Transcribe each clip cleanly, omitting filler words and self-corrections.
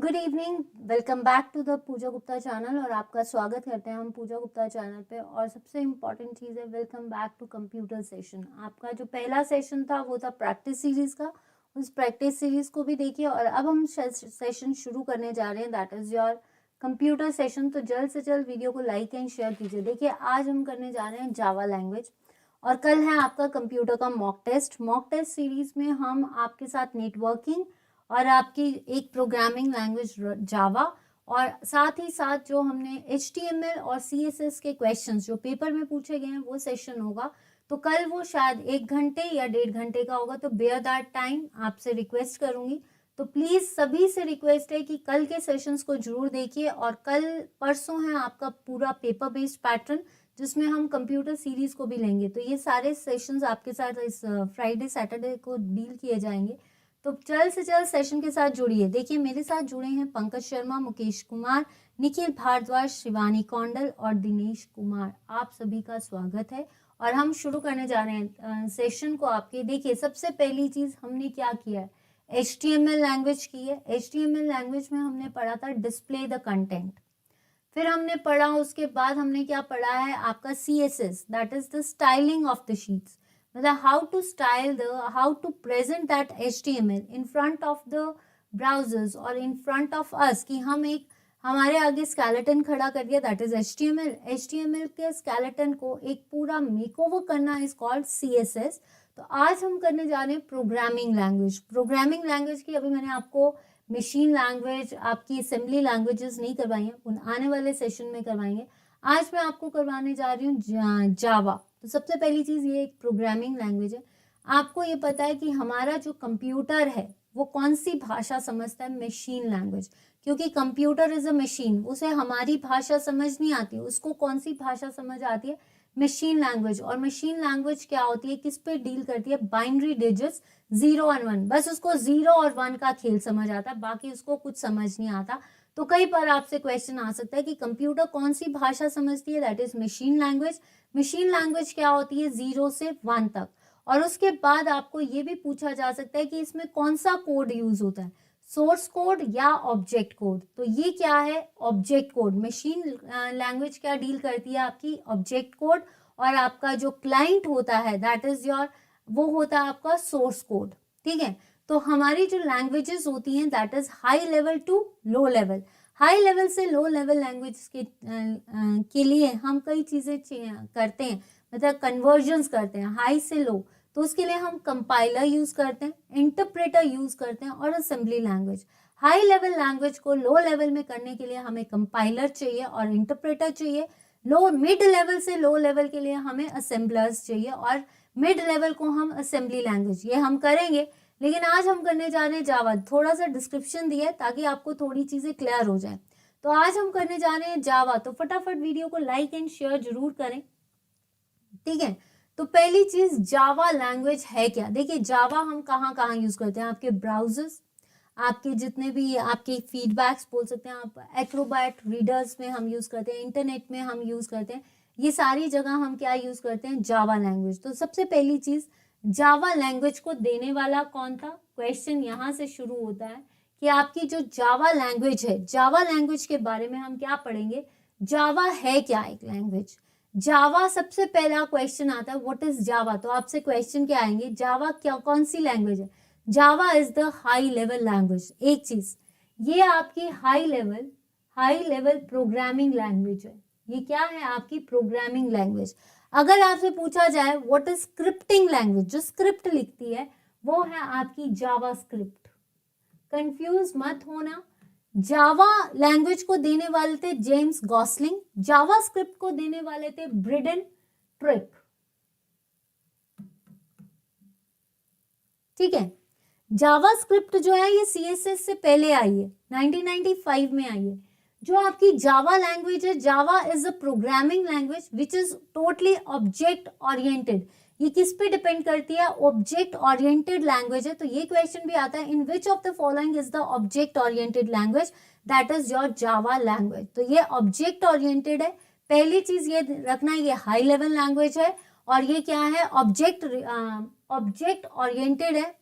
Good evening, welcome back to the Pooja Gupta channel. और आपका स्वागत करते हैं हम पूजा गुप्ता चैनल पे। और सबसे इम्पॉर्टेंट चीज़ है, welcome back to computer session. आपका जो पहला सेशन था वो था प्रैक्टिस सीरीज़ का। उस प्रैक्टिस सीरीज़ को भी देखिए। और अब हम सेशन शुरू करने जा रहे हैं, that is your computer session. तो जल्द से जल्द वीडियो को लाइक एंड शेयर कीजिए। देखिए, आज हम करने जा रहे हैं जावा लैंग्वेज, और कल है आपका कंप्यूटर का mock test. Mock test series में हम आपके साथ नेटवर्किंग और आपकी एक प्रोग्रामिंग लैंग्वेज जावा, और साथ ही साथ जो हमने HTML और CSS के क्वेश्चंस जो पेपर में पूछे गए हैं वो सेशन होगा। तो कल वो शायद 1 घंटे या 1.5 घंटे का होगा, तो बेयर दैट टाइम आपसे रिक्वेस्ट करूंगी। तो प्लीज़ सभी से रिक्वेस्ट है कि कल के सेशंस को जरूर देखिए। और कल परसों है आपका पूरा पेपर बेस्ड पैटर्न, जिसमें हम कंप्यूटर सीरीज को भी लेंगे। तो ये सारे सेशंस आपके साथ इस फ्राइडे सैटरडे को डील किए जाएंगे। तो जल्द से जल्द सेशन के साथ जुड़िए। देखिए, मेरे साथ जुड़े हैं पंकज शर्मा, मुकेश कुमार, निखिल भारद्वाज, शिवानी कौंडल और दिनेश कुमार। आप सभी का स्वागत है और हम शुरू करने जा रहे हैं सेशन को आपके। देखिए, सबसे पहली चीज हमने क्या किया है, HTML लैंग्वेज की है। HTML लैंग्वेज में हमने पढ़ा था डिस्प्ले द कंटेंट। फिर हमने पढ़ा, उसके बाद हमने क्या पढ़ा है आपका CSS, that is the styling of the sheets. मतलब how to present that HTML in front of the browsers और इन फ्रंट ऑफ अस, कि हम एक हमारे आगे स्केलेटन खड़ा कर दिया, दैट इज HTML के स्केलेटन को एक पूरा मेकओवर करना इज कॉल्ड CSS। तो आज हम करने जा रहे हैं प्रोग्रामिंग लैंग्वेज की। अभी मैंने आपको मशीन लैंग्वेज, आपकी असेंबली लैंग्वेजेस नहीं करवाई हैं, उन आने वाले सेशन में करवाएंगे। आज मैं आपको करवाने जा रही हूँ जावा। तो सबसे पहली चीज़ ये एक प्रोग्रामिंग लैंग्वेज है। आपको ये पता है कि हमारा जो कंप्यूटर है वो कौन सी भाषा समझता है, मशीन लैंग्वेज। क्योंकि कंप्यूटर इज अ मशीन, उसे हमारी भाषा समझ नहीं आती, उसको कौन सी भाषा समझ आती है, मशीन लैंग्वेज। और मशीन लैंग्वेज क्या होती है, किस पे डील करती है, बाइनरी डिजिट्स 0 और 1। बस उसको 0 और 1 का खेल समझ आता है, बाकी उसको कुछ समझ नहीं आता। तो कई बार आपसे क्वेश्चन आ सकता है कि कंप्यूटर कौन सी भाषा समझती है, that is machine language. Machine language क्या होती है, 0 से 1 तक। और उसके बाद आपको ये भी पूछा जा सकता है कि इसमें कौन सा कोड यूज होता है, सोर्स कोड या ऑब्जेक्ट कोड। तो ये क्या है, ऑब्जेक्ट कोड। मशीन लैंग्वेज क्या डील करती है, आपकी ऑब्जेक्ट कोड। और आपका जो क्लाइंट होता है दैट इज योर, वो होता है आपका सोर्स कोड। ठीक है। तो हमारी जो लैंग्वेजेस होती हैं that is high level to low level. High level से लो लेवल लैंग्वेज के लिए हम कई चीजें करते हैं, मतलब कन्वर्जन्स करते हैं हाई से लो। तो उसके लिए हम कंपाइलर यूज करते हैं, इंटरप्रेटर यूज करते हैं और assembly language. High level language को लो लेवल में करने के लिए हमें कंपाइलर चाहिए और इंटरप्रेटर चाहिए। मिड लेवल से लो लेवल के लिए हमें असेंबलर्स चाहिए, और मिड लेवल को हम असेंबली लैंग्वेज, ये हम करेंगे। लेकिन आज हम करने जा रहे हैं जावा। थोड़ा सा डिस्क्रिप्शन दिया है ताकि आपको थोड़ी चीजें क्लियर हो जाए। तो आज हम करने जा रहे हैं जावा। तो फटाफट वीडियो को लाइक एंड शेयर जरूर करें। ठीक है। तो पहली चीज, जावा लैंग्वेज है क्या। देखिए, जावा हम कहाँ कहाँ यूज करते हैं, आपके ब्राउजर्स, आपके जितने भी आपके फीडबैक्स बोल सकते हैं आप, एक्रोबैट रीडर्स में हम यूज करते हैं, इंटरनेट में हम यूज करते हैं। ये सारी जगह हम क्या यूज करते हैं, जावा लैंग्वेज। तो सबसे पहली चीज, जावा लैंग्वेज को देने वाला कौन था, क्वेश्चन यहाँ से शुरू होता है कि आपकी जो जावा लैंग्वेज है, जावा लैंग्वेज के बारे में हम क्या पढ़ेंगे, जावा है क्या एक लैंग्वेज। जावा, सबसे पहला क्वेश्चन आता है व्हाट इज जावा। तो आपसे क्वेश्चन क्या आएंगे, जावा क्या, कौन सी लैंग्वेज है। Java is the high level language. एक चीज, ये आपकी हाई लेवल प्रोग्रामिंग लैंग्वेज है। ये क्या है, आपकी प्रोग्रामिंग लैंग्वेज। अगर आपसे पूछा जाए व्हाट इज स्क्रिप्टिंग लैंग्वेज, जो स्क्रिप्ट लिखती है, वो है आपकी जावा स्क्रिप्ट। कंफ्यूज मत होना। जावा लैंग्वेज को देने वाले थे जेम्स गॉसलिंग, जावा स्क्रिप्ट को देने वाले थे ब्रिडन ट्रिक। ठीक है। जावा स्क्रिप्ट जो है ये CSS से पहले आई है, 1995 में आई है। जो आपकी जावा लैंग्वेज है, जावा is a programming language which is totally object oriented. ये किस पे डिपेंड करती है, ऑब्जेक्ट ओरिएंटेड लैंग्वेज है। तो ये क्वेश्चन भी आता है, in which of the following is the object oriented language, that is your Java language. तो ये ऑब्जेक्ट ओरिएंटेड है। पहली चीज ये रखना, ये हाई लेवल लैंग्वेज है, और ये क्या है, ऑब्जेक्ट ओरिएंटेड है,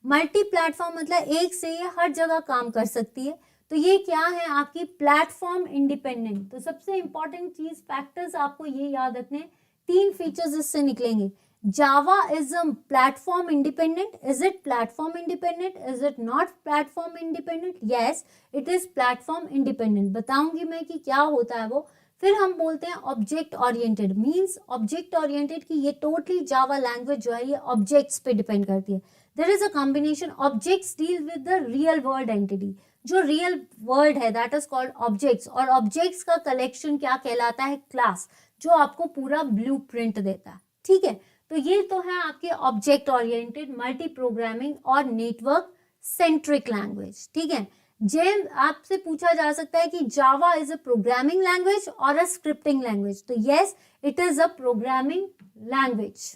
मल्टी प्लेटफॉर्म मतलब एक से ये हर जगह काम कर सकती है। तो ये क्या है आपकी प्लेटफॉर्म इंडिपेंडेंट। तो सबसे इंपॉर्टेंट चीज फैक्टर्स आपको ये याद रखने हैं, 3 फीचर्स इससे निकलेंगे। जावा is a platform independent. Is it platform independent? Is it not platform independent? Yes it is platform independent. बताऊंगी मैं कि क्या होता है वो। फिर हम बोलते हैं object oriented. Means object oriented की ये टोटली जावा लैंग्वेज जो है ये ऑब्जेक्ट्स पे डिपेंड करती है। There is a combination objects deal with the real world entity. जो रियल वर्ल्ड है दैट इज कॉल्ड ऑब्जेक्ट्स, और ऑब्जेक्ट्स का कलेक्शन क्या कहलाता है? क्लास, जो आपको पूरा ब्लूप्रिंट देता है। ठीक है, तो ये तो है आपके ऑब्जेक्ट ओरिएंटेड, मल्टी प्रोग्रामिंग और नेटवर्क सेंट्रिक लैंग्वेज। ठीक है, जेम आपसे पूछा जा सकता है कि जावा इज अ प्रोग्रामिंग लैंग्वेज और अ स्क्रिप्टिंग लैंग्वेज। तो yes it is a programming language.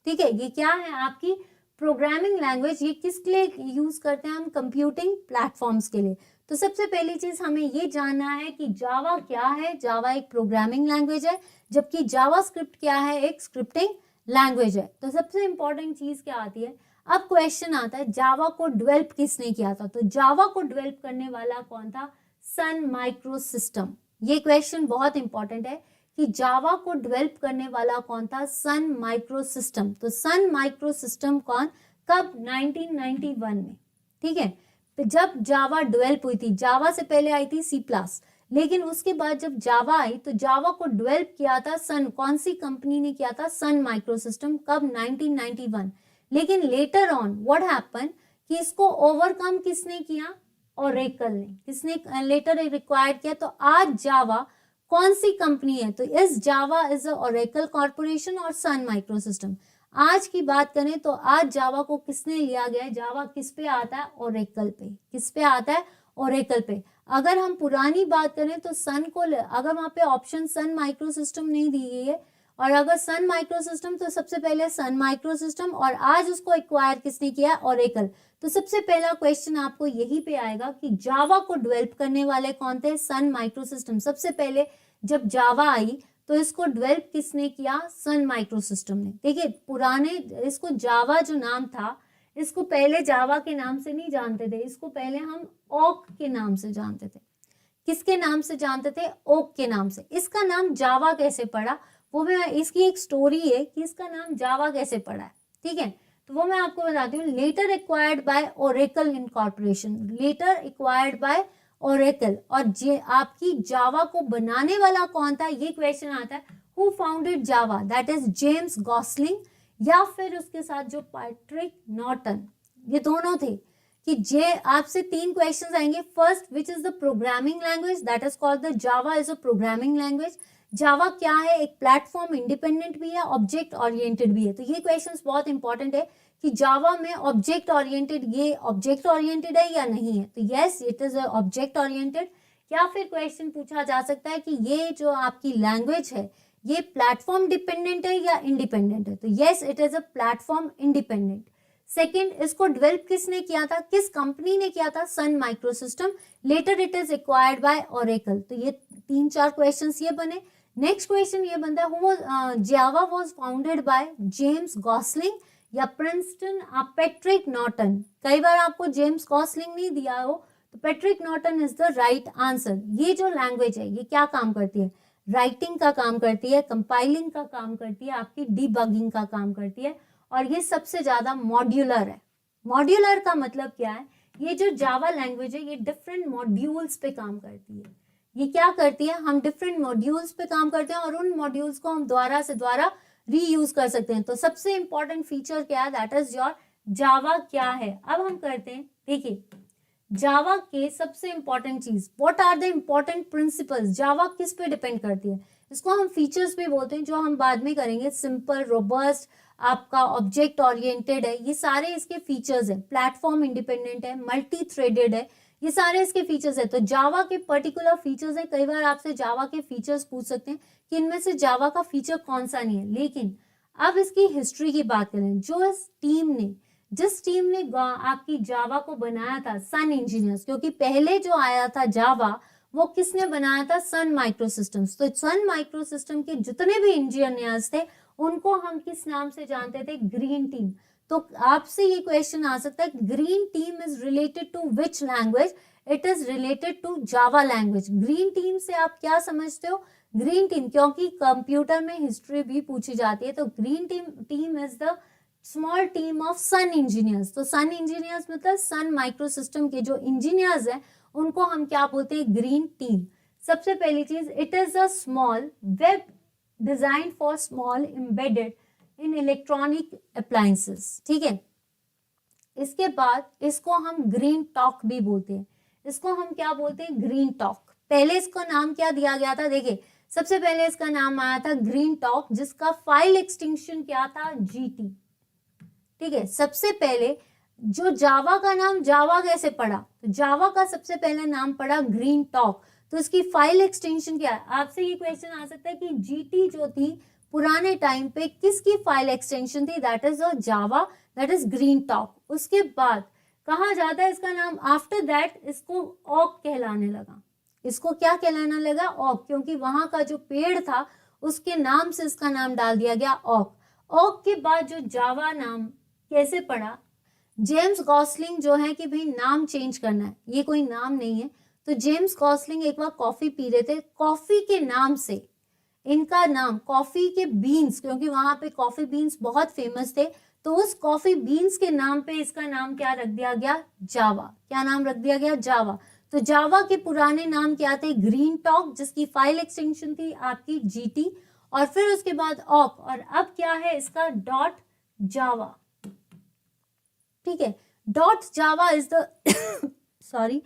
ठीक है, ये क्या है आपकी प्रोग्रामिंग लैंग्वेज। ये किसके लिए यूज करते हैं हम? कंप्यूटिंग प्लेटफॉर्म्स के लिए। तो सबसे पहली चीज हमें ये जानना है कि जावा क्या है। जावा एक प्रोग्रामिंग लैंग्वेज है, जबकि जावा स्क्रिप्ट क्या है? एक स्क्रिप्टिंग लैंग्वेज है। तो सबसे इंपॉर्टेंट चीज क्या आती है? अब क्वेश्चन आता है जावा को डेवलप किसने किया था? तो जावा को डेवलप करने वाला कौन था? Sun micro system. ये क्वेश्चन बहुत इंपॉर्टेंट है कि जावा को डेवलप करने वाला कौन था? Sun micro system. तो सन माइक्रो सिस्टम कौन? कब? 1991 में। ठीक है, तो जब जावा डेवलप हुई थी, जावा से पहले आई थी सी प्लस, लेकिन उसके बाद जब जावा आई तो जावा को डेवलप किया था सन, कौन सी कंपनी ने किया था? Sun micro system. कब? 1991। लेकिन लेटर ऑन व्हाट हैपन कि इसको ओवरकम किसने किया? ओरेकल ने। किसने लेटर रिक्वायर्ड किया? तो आज जावा कौन सी कंपनी है? तो इस जावा इज ओरेकल कॉर्पोरेशन और सन माइक्रो सिस्टम। आज की बात करें तो आज जावा को किसने लिया गया है? जावा किस पे आता है? ओरेकल पे। किस पे आता है? ओरेकल पे। अगर हम पुरानी बात करें तो सन को, अगर वहां पे ऑप्शन सन माइक्रो सिस्टम नहीं दी गई है और अगर सन माइक्रो सिस्टम तो सबसे पहले सन माइक्रो सिस्टम, और आज उसको एक्वायर किसने किया? ओरेकल। तो सबसे पहला क्वेश्चन आपको यही पे आएगा कि जावा को डेवलप करने वाले कौन थे? Sun micro system. सबसे पहले जब जावा आई तो इसको डेवलप किसने किया? सन माइक्रो सिस्टम ने। देखिए पुराने, इसको जावा जो नाम था, इसको पहले जावा के नाम से नहीं जानते थे, इसको पहले हम ओक के नाम से जानते थे। किसके नाम से जानते थे? ओक के नाम से। इसका नाम जावा कैसे पड़ा वो मैं, इसकी एक स्टोरी है कि इसका नाम जावा कैसे पड़ा है। ठीक है, तो वो मैं आपको बताती हूँ। Later acquired by Oracle incorporation. Later acquired by Oracle. और आपकी जावा को बनाने वाला कौन था? ये क्वेश्चन आता है। Who founded Java? That is James Gosling, या फिर उसके साथ जो पैट्रिक नॉर्टन, ये दोनों थे। कि जे आपसे 3 क्वेश्चंस आएंगे। First, which is the programming language? That is called the Java is a programming language. Java क्या है? एक प्लेटफॉर्म इंडिपेंडेंट भी है, ऑब्जेक्ट ओरिएंटेड भी है। तो ये क्वेश्चंस बहुत इंपॉर्टेंट है कि जावा में ऑब्जेक्ट ओरिएंटेड, ये ऑब्जेक्ट ओरिएंटेड है या नहीं है? तो yes it is object oriented. या फिर क्वेश्चन पूछा जा सकता है कि ये जो आपकी लैंग्वेज है ये प्लेटफॉर्म डिपेंडेंट है या इंडिपेंडेंट है? तो yes it is a platform independent. Second, इसको डेवलप किसने किया था? किस कंपनी ने किया था? Sun Microsystem. Later it is acquired by Oracle. तो ये 3-4 क्वेश्चंस ये बने। नेक्स्ट क्वेश्चन ये बनता है, Java was founded by James Gosling या प्रिंसटन पैट्रिक नॉर्टन। कई बार आपको जेम्स गॉसलिंग नहीं दिया हो तो Patrick Norton is the right answer. ये जो लैंग्वेज है ये क्या काम करती है? राइटिंग का काम करती है, कंपाइलिंग का काम करती है, आपकी डीबगिंग का काम करती है, और ये सबसे ज्यादा मॉड्यूलर है। मॉड्यूलर का मतलब क्या है? ये जो जावा लैंग्वेज है ये डिफरेंट मॉड्यूल्स पे काम करती है। ये क्या करती है? हम डिफरेंट मॉड्यूल्स पे काम करते हैं और उन मॉड्यूल्स को हम दोबारा से दोबारा रीयूज कर सकते हैं। तो सबसे इंपॉर्टेंट फीचर क्या है? दैट इज योर जावा क्या है। अब हम करते हैं, देखिए जावा के सबसे इंपॉर्टेंट चीज, what are the important principles. Java किस पे डिपेंड करती है? इसको हम फीचर्स भी बोलते हैं, जो हम बाद में करेंगे। सिंपल, रोबस्ट, आपका ऑब्जेक्ट ओरिएंटेड है, ये सारे इसके फीचर्स हैं। प्लेटफॉर्म इंडिपेंडेंट है, मल्टी थ्रेडेड है, ये सारे इसके फीचर्स है। तो जावा के पर्टिकुलर फीचर्स है। कई बार आपसे जावा के फीचर्स पूछ सकते हैं कि इनमें से जावा का फीचर कौन सा नहीं है। लेकिन अब इसकी हिस्ट्री की बात करें, जिस टीम ने आपकी जावा को बनाया था, सन इंजीनियर्स, क्योंकि पहले जो आया था जावा वो किसने बनाया था? Sun micro systems. तो सन माइक्रो सिस्टम के जितने भी इंजीनियर्स थे उनको हम किस नाम से जानते थे? Green team. तो आपसे ये क्वेश्चन आ सकता है, green team is related to which language? It is related to Java language. Green team से आप क्या समझते हो? ग्रीन टीम, क्योंकि कंप्यूटर में हिस्ट्री भी पूछी जाती है, तो green team is the small team of Sun engineers. तो सन इंजीनियर्स मतलब सन माइक्रो सिस्टम के जो इंजीनियर्स हैं उनको हम क्या बोलते हैं? Green team. सबसे पहली चीज, it is a small web design for small embedded in electronic appliances. ठीक है, इसके बाद इसको हम ग्रीन टॉक भी बोलते हैं। इसको हम क्या बोलते हैं? Green talk. पहले इसको नाम क्या दिया गया था? देखिए, सबसे पहले इसका नाम आया था ग्रीन टॉक, जिसका फाइल एक्सटेंशन क्या था? जीटी। ठीक है, सबसे पहले जो जावा का नाम, जावा कैसे पड़ा? तो जावा का सबसे पहले नाम पड़ा ग्रीन टॉक, तो इसकी फाइल एक्सटेंशन क्या है? आपसे ये क्वेश्चन आ सकता है कि जीटी जो थी पुराने टाइम पे किसकी फाइल एक्सटेंशन थी? That is Java, that is green talk. उसके बाद कहा जाता है इसका नाम, आफ्टर दैट इसको ऑक कहलाने लगा। इसको क्या कहलाने लगा? ऑक, क्योंकि वहां का जो पेड़ था उसके नाम से इसका नाम डाल दिया गया ऑक। ऑक के बाद जो जावा नाम कैसे पड़ा? जेम्स गॉसलिंग जो है कि भाई नाम चेंज करना है, ये कोई नाम नहीं है, तो जेम्स गॉसलिंग एक बार कॉफी पी रहे थे, कॉफी के नाम से इनका नाम, कॉफी के बीन्स, क्योंकि वहां पे कॉफी बीन्स बहुत फेमस थे, तो उस कॉफी बीन्स के नाम पे इसका नाम क्या रख दिया गया? जावा। क्या नाम रख दिया गया? जावा। तो जावा के पुराने नाम क्या थे? ग्रीन टॉक, जिसकी फाइल एक्सटेंशन थी आपकी जीटी, और फिर उसके बाद ऑक, और अब क्या है इसका? डॉट जावा। ठीक है, dot Java is the sorry,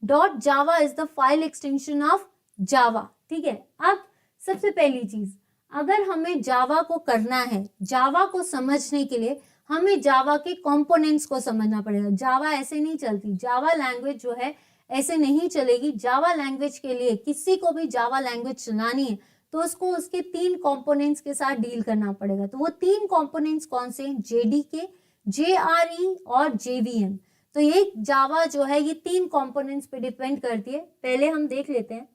dot Java is the file extension of Java. ठीक है, अब सबसे पहली चीज, अगर हमें जावा को करना है, जावा को समझने के लिए हमें जावा के कंपोनेंट्स को समझना पड़ेगा। जावा ऐसे नहीं चलती, जावा लैंग्वेज जो है ऐसे नहीं चलेगी। जावा लैंग्वेज के लिए किसी को भी जावा लैंग्वेज चलानी है तो उसको उसके 3 कंपोनेंट्स के साथ डील करना पड़ेगा। तो वो 3 कंपोनेंट्स कौन से हैं? जेडीके, जेआरई और जेवीएम। तो ये जावा जो है ये 3 कंपोनेंट्स पे डिपेंड करती है। पहले हम देख लेते हैं,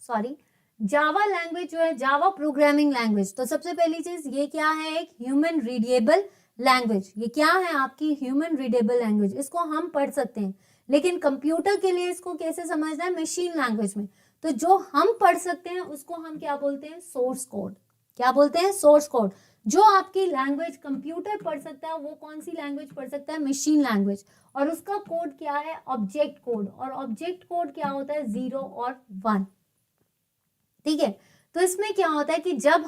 सॉरी, जावा लैंग्वेज जो है, जावा प्रोग्रामिंग लैंग्वेज। तो सबसे पहली चीज ये क्या है? एक ह्यूमन रीडेबल लैंग्वेज। ये क्या है? आपकी ह्यूमन रीडेबल लैंग्वेज। इसको हम पढ़ सकते हैं, लेकिन कंप्यूटर के लिए इसको कैसे समझना है? मशीन लैंग्वेज में। तो जो हम पढ़ सकते हैं उसको हम क्या बोलते हैं? Source code. क्या बोलते हैं? Source code. जो आपकी लैंग्वेज कंप्यूटर पढ़ सकता है वो कौन सी लैंग्वेज पढ़ सकता है? Machine language. और उसका कोड क्या है? Object code. और ऑब्जेक्ट कोड क्या होता है? 0 और 1। ठीक है, तो इसमें क्या होता है कि जब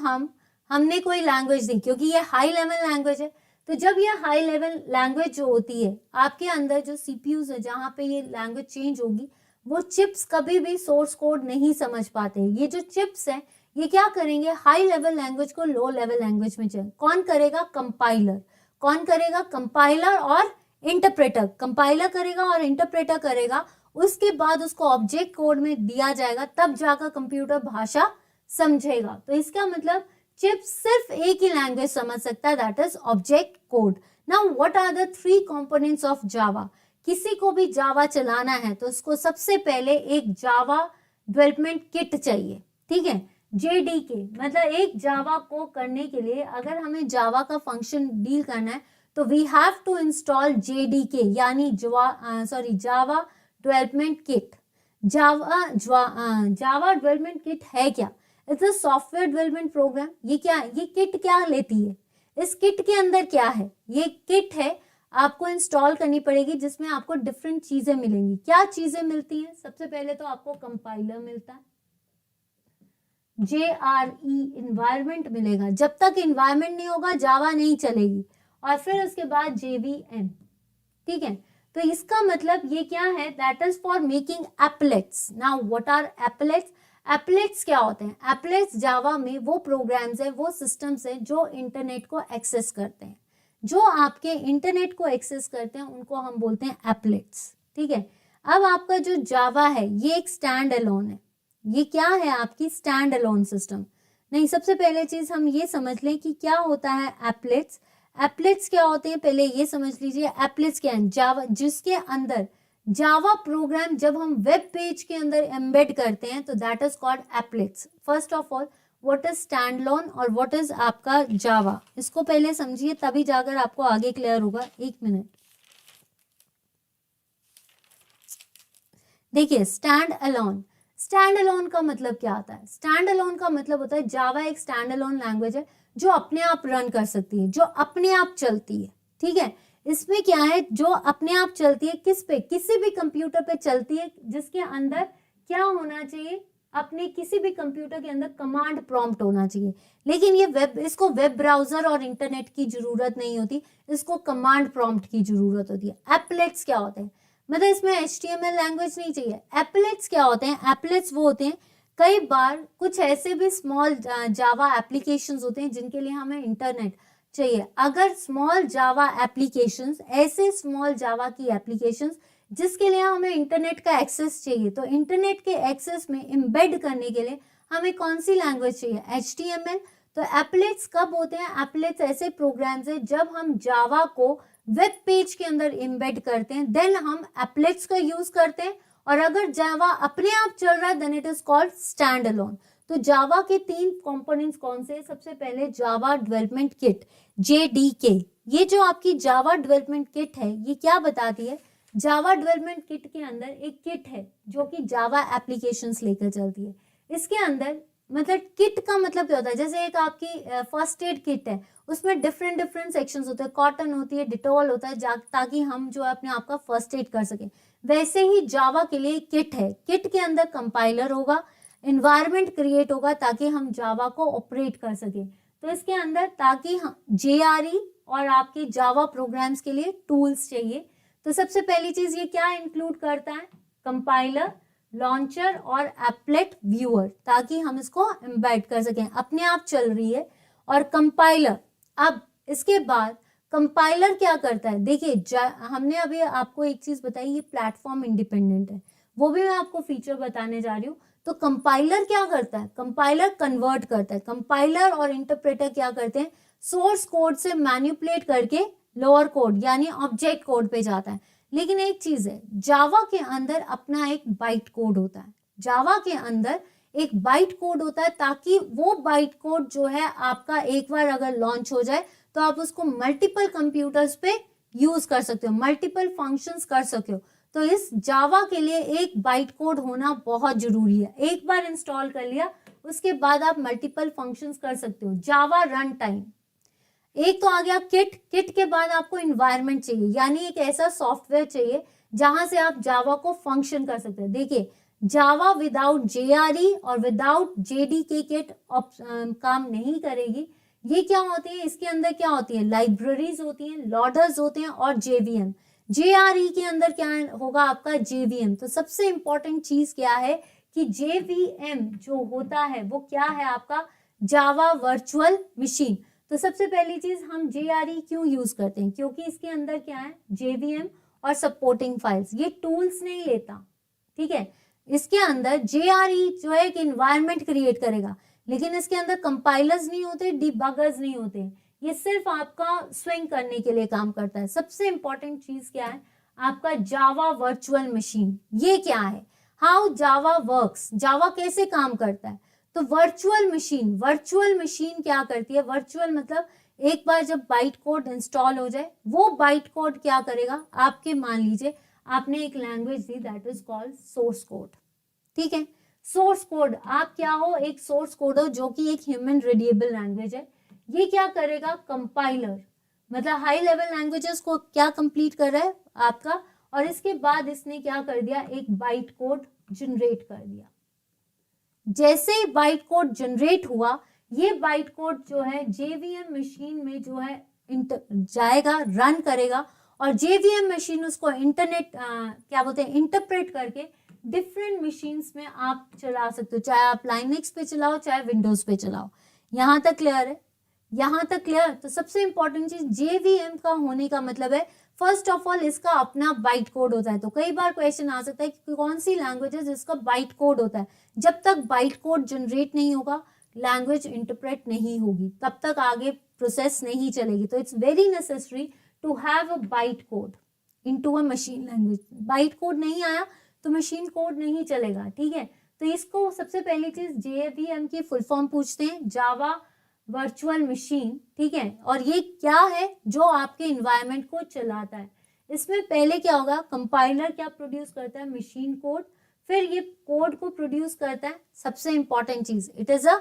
हमने कोई लैंग्वेज दी, क्योंकि ये हाई लेवल लैंग्वेज है, तो जब ये हाई लेवल लैंग्वेज जो होती है, आपके अंदर जो सीपीयूज है जहां पे ये लैंग्वेज चेंज होगी, वो चिप्स कभी भी सोर्स कोड नहीं समझ पाते। ये जो चिप्स हैं ये क्या करेंगे? हाई लेवल लैंग्वेज को लो लेवल लैंग्वेज में चेंज। कौन करेगा? कंपाइलर। कौन करेगा? कंपाइलर और इंटरप्रेटर। कंपाइलर करेगा और इंटरप्रेटर करेगा, उसके बाद उसको ऑब्जेक्ट कोड में दिया जाएगा, तब जाकर कंप्यूटर भाषा समझेगा। तो इसका मतलब चिप सिर्फ एक ही लैंग्वेज समझ सकता है, that is object code. Now what are the 3 components of Java? किसी को भी जावा चलाना है तो उसको सबसे पहले एक जावा डेवलपमेंट किट चाहिए। ठीक है, जेडीके मतलब एक जावा को करने के लिए अगर हमें जावा का फंक्शन डील करना है तो we have to install JDK, यानी Java development kit. Java development kit है क्या? It's a software development program. ये क्या? ये किट क्या लेती है? इस किट के अंदर क्या है? ये किट है, आपको इंस्टॉल करनी पड़ेगी, जिसमें आपको डिफरेंट चीजें मिलेंगी। क्या चीजें मिलती हैं? सबसे पहले तो आपको कंपाइलर मिलता है, JRE इन्वायरमेंट मिलेगा। जब तक इन्वायरमेंट नहीं होगा जावा नहीं चलेगी। और फिर उसके बाद JVM। ठीक है, तो इसका मतलब ये क्या है? That is for making applets. Now what are applets? Applets क्या होते हैं? एप्लेट्स जावा में वो प्रोग्राम्स है, वो सिस्टम्स है जो इंटरनेट को एक्सेस करते हैं। जो आपके इंटरनेट को एक्सेस करते हैं उनको हम बोलते हैं एप्लेट्स। ठीक है, अब आपका जो जावा है ये एक स्टैंड अलोन है। ये क्या है? आपकी स्टैंड अलोन सिस्टम नहीं। सबसे पहले चीज हम ये समझ लें कि क्या होता है एप्लेट्स। एप्लेट्स क्या होते हैं पहले ये समझ लीजिए। एप्लेट्स क्या है? जावा जिसके अंदर जावा प्रोग्राम जब हम वेब पेज के अंदर एम्बेड करते हैं तो that is called एप्लेट्स। First of all what is standalone और व्हाट इज आपका जावा, इसको पहले समझिए तभी जाकर आपको आगे क्लियर होगा। एक मिनट, देखिए स्टैंड अलोन, स्टैंड अलोन का मतलब क्या आता है? स्टैंड अलोन का मतलब होता है जावा एक स्टैंड अलोन लैंग्वेज है जो अपने आप रन कर सकती है, जो अपने आप चलती है। ठीक है, इसमें क्या है, जो अपने आप चलती है, किस पे? किसी भी कंप्यूटर पे चलती है, जिसके अंदर क्या होना चाहिए, अपने किसी भी कंप्यूटर के अंदर कमांड प्रॉम्प्ट होना चाहिए। लेकिन ये इसको वेब ब्राउजर और इंटरनेट की जरूरत नहीं होती, इसको कमांड प्रॉम्प्ट की जरूरत होती है। एप्लेट्स क्या होते हैं? मतलब इसमें HTML लैंग्वेज नहीं चाहिए। एप्लेट्स क्या होते हैं? एप्लेट्स वो होते हैं, कई बार कुछ ऐसे भी स्मॉल जावा एप्लीकेशंस होते हैं जिनके लिए हमें इंटरनेट चाहिए। अगर स्मॉल जावा एप्लीकेशंस, ऐसे स्मॉल जावा की एप्लीकेशंस जिसके लिए हमें इंटरनेट का एक्सेस चाहिए, तो इंटरनेट के एक्सेस में एम्बेड करने के लिए हमें कौन सी लैंग्वेज चाहिए? HTML। तो एप्लेट्स कब होते हैं? एप्लेट्स ऐसे प्रोग्राम्स हैं जब हम जावा को वेब पेज के अंदर एम्बेड करते हैं, देन हम एप्लेट्स का यूज करते हैं। और अगर जावा अपने आप चल रहा है then it is called stand alone. तो जावा के 3 कंपोनेंट्स कौन से? सबसे पहले जावा डेवलपमेंट किट, JDK। ये जो आपकी जावा डेवलपमेंट किट है, ये क्या बताती है? जावा डेवलपमेंट किट के अंदर एक किट है जो कि जावा एप्लीकेशंस लेकर चलती है। इसके अंदर मतलब किट का मतलब क्या होता है? जैसे एक आपकी फर्स्ट एड किट है, उसमें डिफरेंट डिफरेंट सेक्शंस होते हैं, कॉटन होती है, डिटॉल होता है, ताकि हम जो है अपने आप का फर्स्ट एड कर सके। वैसे ही जावा के लिए किट है, किट के अंदर कंपाइलर होगा, इन्वायरमेंट क्रिएट होगा ताकि हम जावा को ऑपरेट कर सके। तो इसके अंदर ताकि हम JRE और आपके जावा प्रोग्राम्स के लिए टूल्स चाहिए। तो सबसे पहली चीज ये क्या इंक्लूड करता है? कंपाइलर, लॉन्चर और एप्लेट व्यूअर, ताकि हम इसको एम्बेड कर सकें, अपने आप चल रही है। और कंपाइलर, अब इसके बाद कंपाइलर क्या करता है? देखिए हमने अभी आपको एक चीज बताई, ये प्लेटफॉर्म इंडिपेंडेंट है, वो भी मैं आपको फीचर बताने जा रही हूँ। तो कंपाइलर क्या करता है? कंपाइलर कन्वर्ट करता है। कंपाइलर और इंटरप्रेटर क्या करते हैं? सोर्स कोड से मैनिपुलेट करके लोअर कोड यानी ऑब्जेक्ट कोड पे जाता है। लेकिन एक चीज है, जावा के अंदर अपना एक बाइट कोड होता है। जावा के अंदर एक बाइट कोड होता है, ताकि वो बाइट कोड जो है आपका एक बार अगर लॉन्च हो जाए तो आप उसको मल्टीपल कंप्यूटर्स पे यूज कर सकते हो, मल्टीपल फंक्शंस कर सकते हो। तो इस जावा के लिए एक बाइट कोड होना बहुत जरूरी है। एक बार इंस्टॉल कर लिया, उसके बाद आप मल्टीपल फंक्शंस कर सकते हो। जावा रन टाइम, एक तो आ गया किट। किट के बाद आपको इन्वायरमेंट चाहिए, यानी एक ऐसा सॉफ्टवेयर चाहिए जहां से आप जावा को फंक्शन कर सकते हैं। देखिए जावा विदाउट JRE और विदाउट JDK किट काम नहीं करेगी। ये क्या होती है? इसके अंदर क्या होती है? लाइब्रेरीज होती हैं, लॉडर्स होते हैं और JVM। JRE के अंदर क्या होगा? आपका JVM। तो सबसे इंपॉर्टेंट चीज क्या है कि JVM जो होता है वो क्या है? आपका जावा वर्चुअल मशीन। तो सबसे पहली चीज हम JRE क्यों यूज करते हैं? क्योंकि इसके अंदर क्या है? JVM और सपोर्टिंग फाइल्स, ये टूल्स नहीं लेता। ठीक है, इसके अंदर JRE जो है एक एनवायरनमेंट क्रिएट करेगा, लेकिन इसके अंदर कंपाइलर्स नहीं होते, डिबगर्स नहीं होते। ये सिर्फ आपका स्विंग करने के लिए काम करता है। सबसे इंपॉर्टेंट चीज क्या है? आपका जावा वर्चुअल मशीन। ये क्या है? हाउ जावा वर्क्स, जावा कैसे काम करता है? तो वर्चुअल मशीन क्या करती है? वर्चुअल मतलब एक बार जब बाइट कोड इंस्टॉल हो जाए, वो बाइट कोड क्या करेगा? आपके मान लीजिए आपने एक language the, that is called source code. ठीक है, सोर्स कोड, आप क्या हो? एक सोर्स कोड हो जो कि एक ह्यूमन रीडेबल लैंग्वेज है। ये क्या करेगा? कंपाइलर, मतलब हाई लेवल लैंग्वेजेस को क्या कंप्लीट कर रहा है आपका, और इसके बाद इसने क्या कर दिया? एक बाइट कोड जनरेट कर दिया। जैसे ही बाइट कोड जनरेट हुआ, ये बाइट कोड जो है JVM मशीन में जो है जाएगा, रन करेगा, और JVM मशीन उसको इंटरनेट क्या बोलते हैं, इंटरप्रेट करके डिफरेंट मशीन्स में आप चला सकते हो, चाहे आप लाइनक्स पे चलाओ चाहे विंडोज पे चलाओ। यहां तक क्लियर है? यहां तक क्लियर? तो सबसे इंपॉर्टेंट चीज JVM का होने का मतलब है, फर्स्ट ऑफ ऑल इसका अपना बाइट कोड होता है। तो कई बार क्वेश्चन आ सकता है कि कौन सी लैंग्वेज है जिसका बाइट कोड होता है? जब तक बाइट कोड जनरेट नहीं होगा, लैंग्वेज इंटरप्रेट नहीं होगी, तब तक आगे प्रोसेस नहीं चलेगी। तो it's very necessary to have a byte code. Into a machine language. Byte code नहीं आया तो मशीन कोड नहीं चलेगा, ठीक है। तो इसको सबसे पहली चीज JVM की फुल फॉर्म पूछते हैं, जावा वर्चुअल मशीन, ठीक है। और ये क्या है, जो आपके इन्वायरमेंट को चलाता है। इसमें पहले क्या होगा, कंपाइलर क्या प्रोड्यूस करता है, मशीन कोड, फिर ये कोड को प्रोड्यूस करता है, सबसे इंपॉर्टेंट चीज, it is a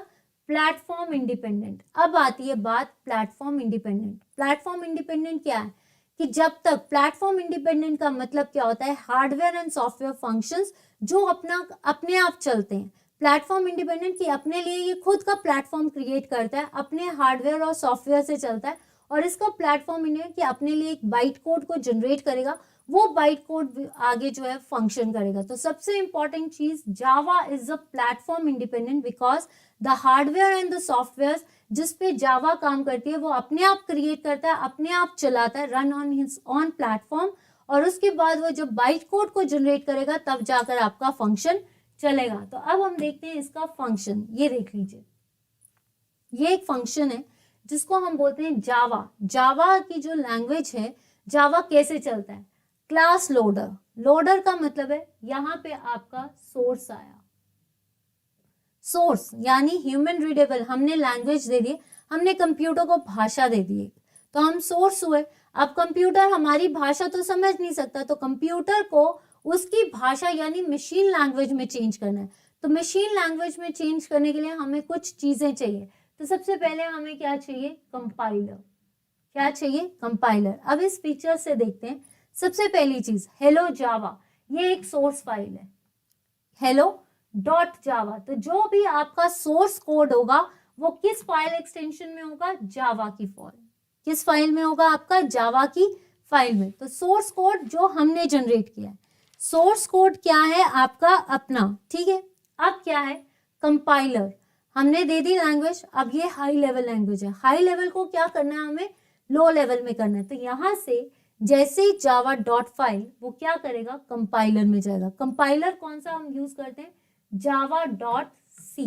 platform independent. अब आती है बात प्लेटफॉर्म इंडिपेंडेंट। प्लेटफॉर्म इंडिपेंडेंट क्या है कि जब तक प्लेटफॉर्म इंडिपेंडेंट का मतलब क्या होता है, हार्डवेयर एंड सॉफ्टवेयर फंक्शंस जो अपने आप चलते हैं। प्लेटफॉर्म इंडिपेंडेंट कि अपने लिए ये खुद का प्लेटफॉर्म क्रिएट करता है, अपने हार्डवेयर और सॉफ्टवेयर से चलता है। और इसका प्लेटफॉर्म इंडिपेंडेंट कि अपने लिए एक बाइट कोड को जनरेट करेगा, वो बाइट कोड आगे जो है फंक्शन करेगा। तो सबसे इंपॉर्टेंट चीज, जावा is a platform independent because the hardware and the software जिस पे जावा काम करती है वो अपने आप क्रिएट करता है, अपने आप चलाता है, run on his on platform. और उसके बाद वो जब बाइट कोड को जनरेट करेगा तब जाकर आपका फंक्शन चलेगा। तो अब हम देखते हैं इसका फंक्शन। ये देख लीजिए, ये एक फंक्शन है जिसको हम बोलते हैं जावा। जावा की जो लैंग्वेज है, जावा कैसे चलता है, क्लास लोडर। लोडर का मतलब है यहां पे आपका सोर्स आया, सोर्स यानी ह्यूमन रीडेबल, हमने लैंग्वेज दे दी, हमने कंप्यूटर को भाषा दे दी, तो हम सोर्स हुए। अब कंप्यूटर हमारी भाषा तो समझ नहीं सकता, तो कंप्यूटर को उसकी भाषा यानी मशीन लैंग्वेज में चेंज करना है। तो मशीन लैंग्वेज में चेंज करने के लिए हमें कुछ चीजें चाहिए। तो सबसे पहले हमें क्या चाहिए, कंपाइलर। क्या चाहिए, कंपाइलर। अब इस फीचर से देखते हैं। सबसे पहली चीज, हेलो जावा, ये एक सोर्स फाइल है, हेलो डॉट जावा। तो जो भी आपका सोर्स कोड होगा वो किस फाइल एक्सटेंशन में होगा, जावा की फाइल। किस फाइल में होगा आपका, जावा की फाइल में। तो सोर्स कोड जो हमने जनरेट किया है, सोर्स कोड क्या है आपका अपना, ठीक है। अब क्या है, कंपाइलर हमने दे दी लैंग्वेज। अब ये हाई लेवल लैंग्वेज है, हाई लेवल को क्या करना है हमें, लो लेवल में करना है। तो यहां से जैसे ही जावा डॉट फाइल वो क्या करेगा, कंपाइलर में जाएगा। कंपाइलर कौन सा हम यूज करते हैं, Java dot C.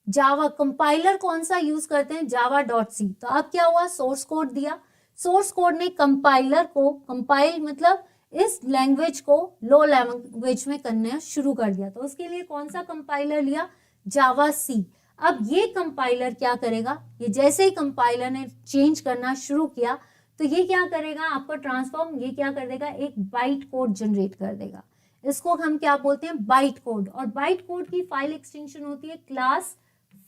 Java compiler कौन सा यूज करते हैं, जावा डॉट सी। तो अब क्या हुआ, सोर्स कोड दिया, सोर्स कोड ने कंपाइलर को, कंपाइल मतलब इस लैंग्वेज को लो लैंग्वेज में करना शुरू कर दिया। तो उसके लिए कौन सा कंपाइलर लिया, जावा सी। अब ये कंपाइलर क्या करेगा, ये जैसे ही कंपाइलर ने चेंज करना शुरू किया तो ये क्या करेगा, आपको ट्रांसफॉर्म, ये क्या कर देगा, एक बाइट कोड जनरेट कर देगा। इसको हम क्या बोलते हैं, बाइट कोड। और बाइट कोड की फाइल एक्सटेंशन होती है क्लास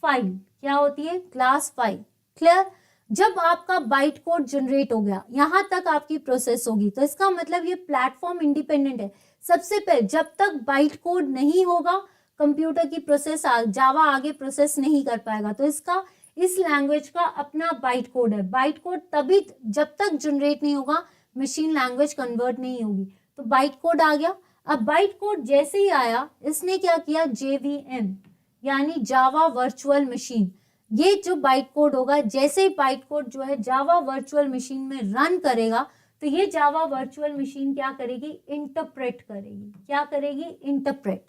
फाइल। क्या होती है, क्लास फाइल। क्लियर। जब आपका बाइट कोड जनरेट हो गया, यहां तक आपकी प्रोसेस होगी, तो इसका मतलब ये प्लेटफॉर्म इंडिपेंडेंट है। सबसे पहले जब तक बाइट कोड नहीं होगा कंप्यूटर की प्रोसेस, जावा आगे प्रोसेस नहीं कर पाएगा। तो इसका, इस लैंग्वेज का अपना बाइट कोड है। बाइट कोड तभी जब तक जनरेट नहीं होगा, मशीन लैंग्वेज कन्वर्ट नहीं होगी। तो बाइट कोड आ गया। अब बाइट कोड जैसे ही आया, इसने क्या किया, JVM यानी जावा वर्चुअल मशीन। ये जो बाइट कोड होगा, जैसे ही बाइट कोड जो है जावा वर्चुअल मशीन में रन करेगा, तो ये जावा वर्चुअल मशीन क्या करेगी, इंटरप्रेट करेगी। क्या करेगी, interpret.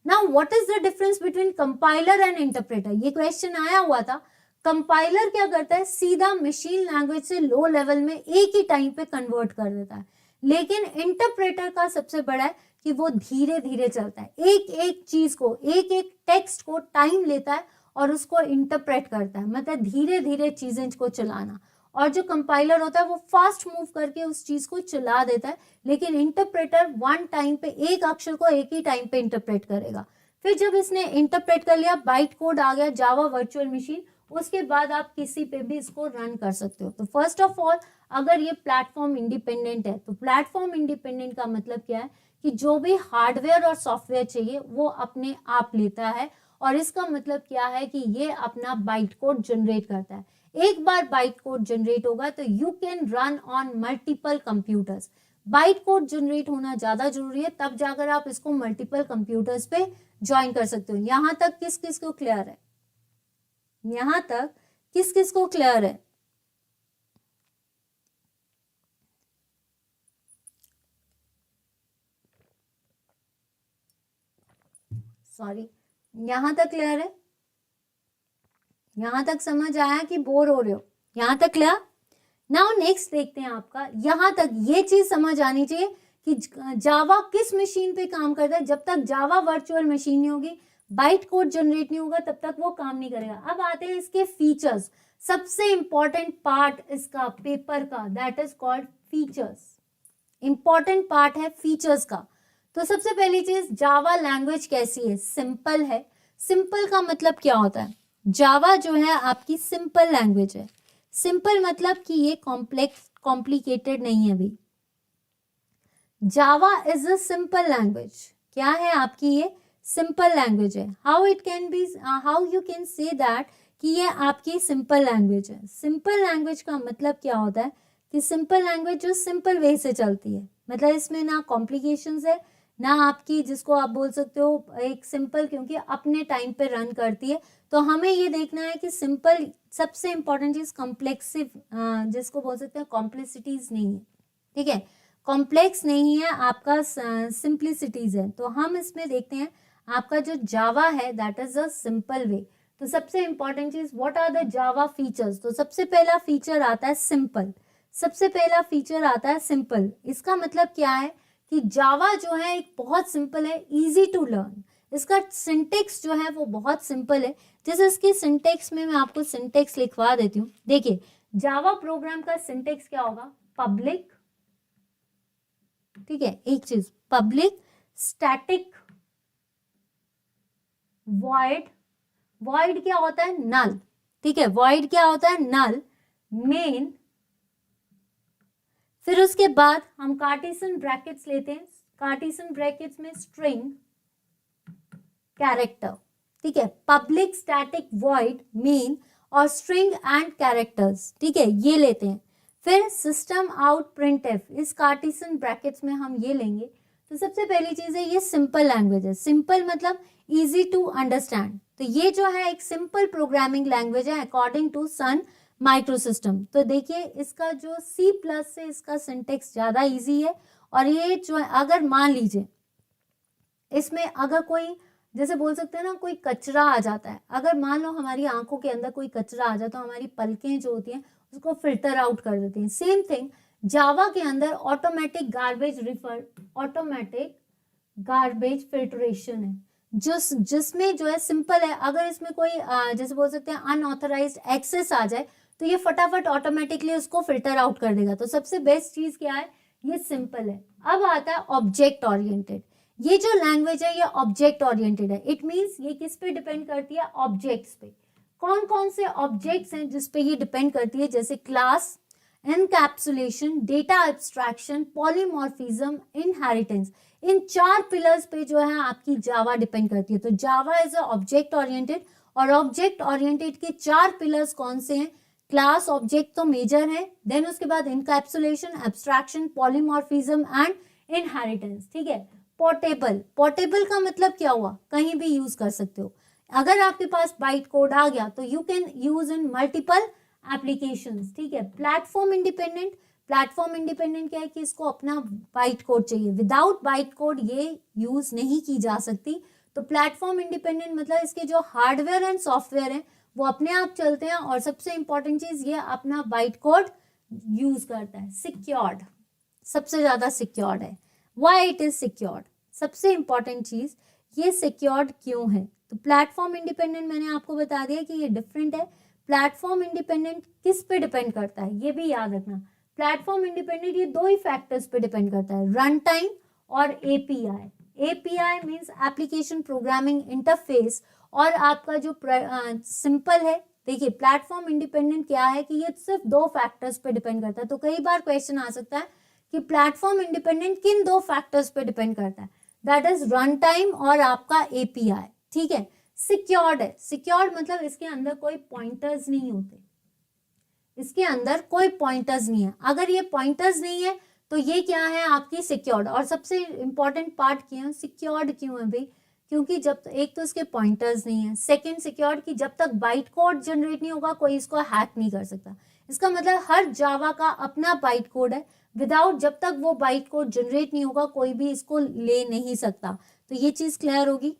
Now what is the difference between compiler and interpreter, ये क्वेश्चन आया हुआ था। कंपाइलर क्या करता है, सीधा मशीन लैंग्वेज से लो लेवल में एक ही टाइम पे कन्वर्ट कर देता है। लेकिन इंटरप्रेटर का सबसे बड़ा है कि वो धीरे धीरे चलता है, एक एक चीज को, एक एक टेक्स्ट को टाइम लेता है और उसको इंटरप्रेट करता है, मतलब धीरे धीरे चीजें को चलाना। और जो कंपाइलर होता है वो फास्ट मूव करके उस चीज को चला देता है। लेकिन इंटरप्रेटर वन टाइम पे एक अक्षर को एक ही टाइम पे इंटरप्रेट करेगा। फिर जब इसने इंटरप्रेट कर लिया, बाइट कोड आ गया जावा वर्चुअल मशीन, उसके बाद आप किसी पे भी इसको रन कर सकते हो। तो फर्स्ट ऑफ ऑल, अगर ये प्लेटफॉर्म इंडिपेंडेंट है, तो प्लेटफॉर्म इंडिपेंडेंट का मतलब क्या है कि जो भी हार्डवेयर और सॉफ्टवेयर चाहिए वो अपने आप लेता है। और इसका मतलब क्या है कि ये अपना बाइट कोड जनरेट करता है। एक बार बाइट कोड जनरेट होगा तो you can run on multiple computers. Byte code generate होना ज्यादा जरूरी है, तब जाकर आप इसको मल्टीपल कंप्यूटर्स पे ज्वाइन कर सकते हो। यहां तक किस किस को क्लियर है, यहां तक किस किस को क्लियर है, सॉरी, यहां तक क्लियर है, यहां तक समझ आया कि बोर हो रहे हो, यहां तक क्लियर। नाउ नेक्स्ट देखते हैं आपका, यहाँ तक ये चीज समझ आनी चाहिए कि जावा किस मशीन पे काम करता है। जब तक जावा वर्चुअल मशीन नहीं होगी, बाइट कोड जनरेट नहीं होगा, तब तक वो काम नहीं करेगा। अब आते हैं इसके फीचर्स। सबसे इंपॉर्टेंट पार्ट इसका पेपर का, that is called features. Important part है फीचर्स का। तो सबसे पहली चीज, जावा लैंग्वेज कैसी है? सिंपल है। सिंपल का मतलब क्या होता है? जावा जो है आपकी सिंपल लैंग्वेज है। सिंपल मतलब कि ये कॉम्प्लेक्स कॉम्प्लिकेटेड नहीं है। भी जावा इज अ सिंपल लैंग्वेज। क्या है आपकी? ये सिंपल लैंग्वेज है। How it can be, how you can say that कि ये आपकी सिंपल लैंग्वेज है? सिंपल लैंग्वेज का मतलब क्या होता है कि सिंपल लैंग्वेज जो सिंपल वे से चलती है, मतलब इसमें ना कॉम्प्लिकेशंस है ना आपकी, जिसको आप बोल सकते हो एक सिंपल, क्योंकि अपने टाइम पे रन करती है। तो हमें ये देखना है कि सिंपल, सबसे इंपॉर्टेंट चीज कॉम्प्लेक्सिव, जिसको बोल सकते हैं कॉम्प्लेक्सिटीज नहीं है, ठीक है, कॉम्प्लेक्स नहीं है आपका, सिंप्लिसिटीज है। तो हम इसमें देखते हैं आपका जो जावा है that is a simple way. तो सबसे इंपॉर्टेंट चीज, what are the Java features? तो सबसे पहला फीचर आता है सिंपल। सबसे पहला फीचर आता है सिंपल। इसका मतलब क्या है कि जावा जो है एक बहुत सिंपल है, इजी टू लर्न। इसका सिंटेक्स जो है वो बहुत सिंपल है। जैसे इसके सिंटेक्स में मैं आपको सिंटेक्स लिखवा देती हूँ। देखिए, जावा प्रोग्राम का सिंटेक्स क्या होगा? पब्लिक, ठीक है, एक चीज, पब्लिक स्टैटिक वॉइड। वॉइड क्या होता है? नल, ठीक है, वॉइड क्या होता है? नल। मेन, फिर उसके बाद हम कार्टेशियन ब्रैकेट्स लेते हैं। कार्टेशियन ब्रैकेट्स में स्ट्रिंग, कैरेक्टर, ठीक है, पब्लिक स्टैटिक वॉइड मेन और स्ट्रिंग एंड कैरेक्टर्स, ठीक है, ये लेते हैं। फिर सिस्टम आउट प्रिंटफ, इस कार्टेशियन ब्रैकेट्स में हम ये लेंगे। तो सबसे पहली चीज है, ये सिंपल लैंग्वेज है। सिंपल मतलब इजी टू अंडरस्टैंड। तो ये जो है एक सिंपल प्रोग्रामिंग लैंग्वेज है अकॉर्डिंग टू सन माइक्रोसिस्टम। तो देखिए, इसका जो C प्लस से इसका सिंटेक्स ज्यादा इजी है। और ये जो है, अगर मान लीजिए इसमें अगर कोई, जैसे बोल सकते हैं ना, कोई कचरा आ जाता है, अगर मान लो हमारी आंखों के अंदर कोई कचरा आ जाए तो हमारी पलकें जो होती हैं उसको फिल्टर आउट कर देती हैं। सेम थिंग जावा के अंदर ऑटोमेटिक गार्बेज फिल्ट्रेशन है, जिसमें जो है सिंपल है। अगर इसमें कोई जैसे बोल सकते हैं अनऑथराइज्ड एक्सेस आ जाए तो ये फटाफट ऑटोमेटिकली उसको फिल्टर आउट कर देगा। तो सबसे बेस्ट चीज क्या है? ये सिंपल है। अब आता है ऑब्जेक्ट ओरिएंटेड। ये जो लैंग्वेज है ये ऑब्जेक्ट ओरिएंटेड है। इट मींस ये किस पे डिपेंड करती है? ऑब्जेक्ट्स पे। कौन कौन से ऑब्जेक्ट्स हैं जिस पे ये डिपेंड करती है? जैसे class, encapsulation, data abstraction, polymorphism, inheritance. इन 4 पिलर्स पे जो है आपकी जावा डिपेंड करती है। तो Java is a object oriented, और ऑब्जेक्ट ओरिएंटेड के 4 पिलर्स कौन से हैं? क्लास ऑब्जेक्ट तो मेजर है, देन उसके बाद encapsulation, abstraction, polymorphism and inheritance, ठीक है। पोर्टेबल, पोर्टेबल का मतलब क्या हुआ? कहीं भी यूज कर सकते हो। अगर आपके पास बाइट कोड आ गया तो you can use in multiple applications, ठीक है। प्लेटफॉर्म इंडिपेंडेंट, प्लेटफॉर्म इंडिपेंडेंट क्या है कि इसको अपना बाइट कोड चाहिए, विदाउट बाइट कोड ये यूज नहीं की जा सकती। तो प्लेटफॉर्म इंडिपेंडेंट मतलब इसके जो हार्डवेयर एंड सॉफ्टवेयर हैं वो अपने आप चलते हैं, और सबसे इंपॉर्टेंट चीज ये अपना बाइट कोड यूज करता है। सिक्योर्ड, सबसे ज्यादा सिक्योर्ड है। Why it is secured? सबसे इंपॉर्टेंट चीज, ये सिक्योर्ड क्यों है? तो प्लेटफॉर्म इंडिपेंडेंट मैंने आपको बता दिया कि ये डिफरेंट है। प्लेटफॉर्म इंडिपेंडेंट किस पे डिपेंड करता है ये भी याद रखना। प्लेटफॉर्म इंडिपेंडेंट ये 2 ही फैक्टर्स पे डिपेंड करता है, रन टाइम और API. API means application programming interface, और आपका जो सिंपल है। देखिए, प्लेटफॉर्म इंडिपेंडेंट क्या है कि ये सिर्फ 2 फैक्टर्स पे डिपेंड करता है। तो कई बार क्वेश्चन आ सकता है कि प्लेटफॉर्म इंडिपेंडेंट किन 2 फैक्टर्स पे डिपेंड करता है? दैट इज रन टाइम और आपका एपीआई, ठीक है। सिक्योर्ड है, सिक्योर्ड मतलब इसके अंदर कोई पॉइंटर्स नहीं होते, इसके अंदर कोई पॉइंटर्स नहीं है। अगर ये पॉइंटर्स नहीं है तो ये क्या है? आपकी सिक्योर्ड। और सबसे इंपॉर्टेंट पार्ट क्या है? सिक्योर्ड क्यों है भाई? क्योंकि जब एक तो इसके पॉइंटर्स नहीं है, सेकंड सिक्योर्ड की जब तक बाइट कोड जनरेट नहीं होगा कोई इसको हैक नहीं कर सकता। इसका मतलब हर जावा का अपना बाइट कोड है, विदाउट जब तक वो बाइट कोड जनरेट नहीं होगा कोई भी इसको ले नहीं सकता। तो ये चीज क्लियर होगी,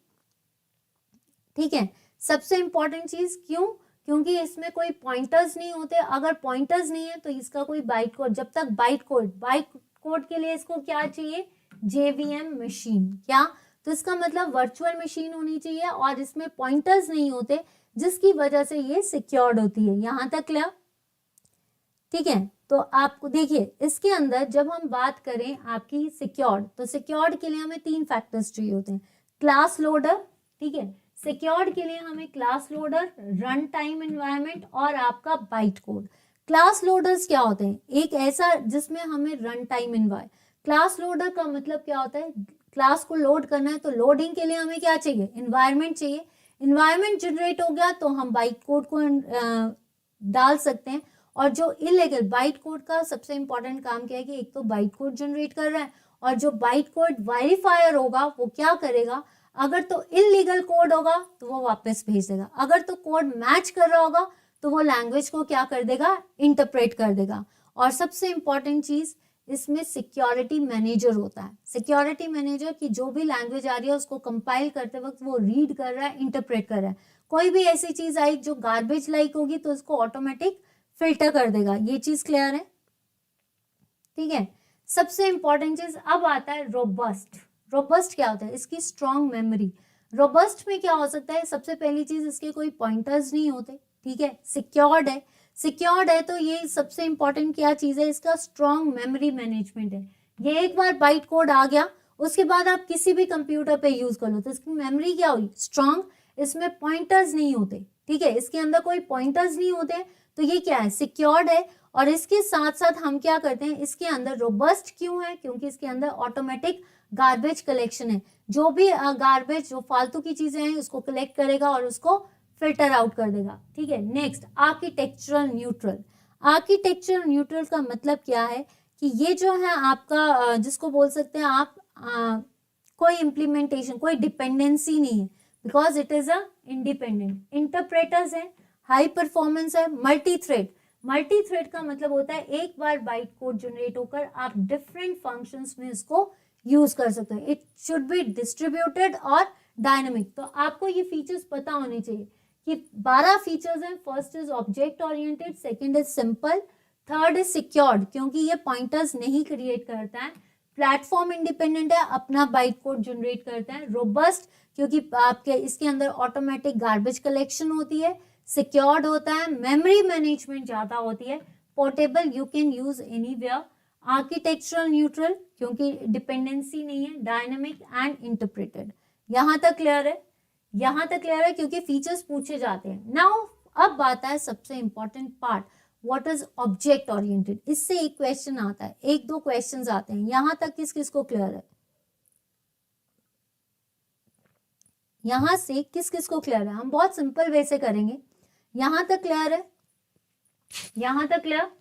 ठीक है। सबसे इंपॉर्टेंट चीज क्यों? क्योंकि इसमें कोई पॉइंटर्स नहीं होते। अगर पॉइंटर्स नहीं है तो इसका कोई बाइट कोड, जब तक बाइट कोड के लिए इसको क्या चाहिए, जेवीएम मशीन। क्या, तो इसका मतलब वर्चुअल मशीन होनी चाहिए और इसमें पॉइंटर्स नहीं होते, जिसकी वजह से ये सिक्योर्ड होती है। यहां तक क्लियर? ठीक है, तो आपको देखिए इसके अंदर जब हम बात करें आपकी सिक्योर्ड, तो सिक्योर्ड के लिए हमें 3 फैक्टर्स चाहिए होते हैं। क्लास लोडर, ठीक है, सिक्योर्ड के लिए हमें class loader, run time environment और आपका बाइट कोड। क्लास लोडर्स क्या होते हैं, एक ऐसा जिसमें हमें run time environment. Class loader का मतलब क्या होता है, क्लास को लोड करना है तो लोडिंग के लिए हमें क्या चाहिए, एनवायरनमेंट चाहिए। एनवायरनमेंट जनरेट हो गया तो हम बाइट कोड को डाल सकते हैं। और जो इलीगल बाइट कोड का सबसे इंपॉर्टेंट काम क्या है कि एक तो बाइट कोड जनरेट कर रहा है, और जो बाइट कोड वेरीफायर होगा वो क्या करेगा, अगर तो इलीगल कोड होगा तो वो वापस भेज देगा, अगर तो कोड मैच कर रहा होगा तो वो लैंग्वेज को क्या कर देगा, इंटरप्रेट कर देगा। और सबसे इंपॉर्टेंट चीज, इसमें सिक्योरिटी मैनेजर होता है। सिक्योरिटी मैनेजर की जो भी लैंग्वेज आ रही है उसको कंपाइल करते वक्त वो रीड कर रहा है, इंटरप्रेट कर रहा है। कोई भी ऐसी चीज आई जो गार्बेज लाइक होगी तो उसको ऑटोमेटिक फिल्टर कर देगा। ये चीज क्लियर है? ठीक है, सबसे इंपॉर्टेंट चीज अब आता है रोबस्ट। रोबस्ट क्या होता है, इसकी स्ट्रॉन्ग मेमोरी। रोबस्ट में क्या हो सकता है, सबसे पहली चीज इसके कोई पॉइंटर्स नहीं होते, ठीक है, सिक्योर्ड है। सिक्योर्ड है तो ये सबसे इंपॉर्टेंट क्या चीज है, इसका स्ट्रॉन्ग मेमोरी मैनेजमेंट है। ये एक बार बाइट कोड आ गया उसके बाद आप किसी भी कंप्यूटर पे यूज कर लो तो इसकी मेमोरी क्या हुई, स्ट्रॉन्ग। इसमें पॉइंटर्स नहीं होते, ठीक है, इसके अंदर कोई पॉइंटर्स नहीं होते, तो ये क्या है, सिक्योर्ड है। और इसके साथ साथ हम क्या करते हैं, इसके अंदर रोबस्ट क्यों है, क्योंकि इसके अंदर ऑटोमेटिक गार्बेज कलेक्शन है। जो भी गार्बेज, जो फालतू की चीजें हैं उसको कलेक्ट करेगा और उसको फिल्टर आउट कर देगा। ठीक है, next architectural neutral. Architectural neutral का मतलब क्या है कि ये जो है आपका जिसको बोल सकते हैं आप कोई इम्प्लीमेंटेशन, कोई डिपेंडेंसी नहीं है, because it is a independent. Interpreters है, हाई परफॉर्मेंस है, मल्टी थ्रेड। मल्टी थ्रेड का मतलब होता है एक बार बाइट कोड जनरेट होकर आप डिफरेंट फंक्शंस में इसको यूज कर सकते हैं। इट शुड बी डिस्ट्रीब्यूटेड और डायनेमिक। तो आपको ये फीचर्स पता होने चाहिए कि 12 फीचर्स हैं। First is object oriented, second is simple, third is secured क्योंकि ये पॉइंटर्स नहीं क्रिएट करता है, प्लेटफॉर्म इंडिपेंडेंट है, अपना बाइट कोड जनरेट करता है, रोबस्ट क्योंकि आपके इसके अंदर ऑटोमेटिक गार्बेज कलेक्शन होती है, सिक्योर्ड होता है, मेमोरी मैनेजमेंट ज्यादा होती है, portable, you can use anywhere, architectural neutral क्योंकि डिपेंडेंसी नहीं है, डायनेमिक एंड इंटरप्रेटेड। यहां तक क्लियर है? यहां तक क्लियर है क्योंकि फीचर्स पूछे जाते हैं। नाउ अब बात है सबसे important part, what is object oriented. इससे एक क्वेश्चन आता है, एक दो क्वेश्चंस आते हैं। यहां तक किस किस को क्लियर है? यहां से किस किस को क्लियर है? हम बहुत सिंपल वे से करेंगे। यहां तक क्लियर है? यहां तक क्लियर?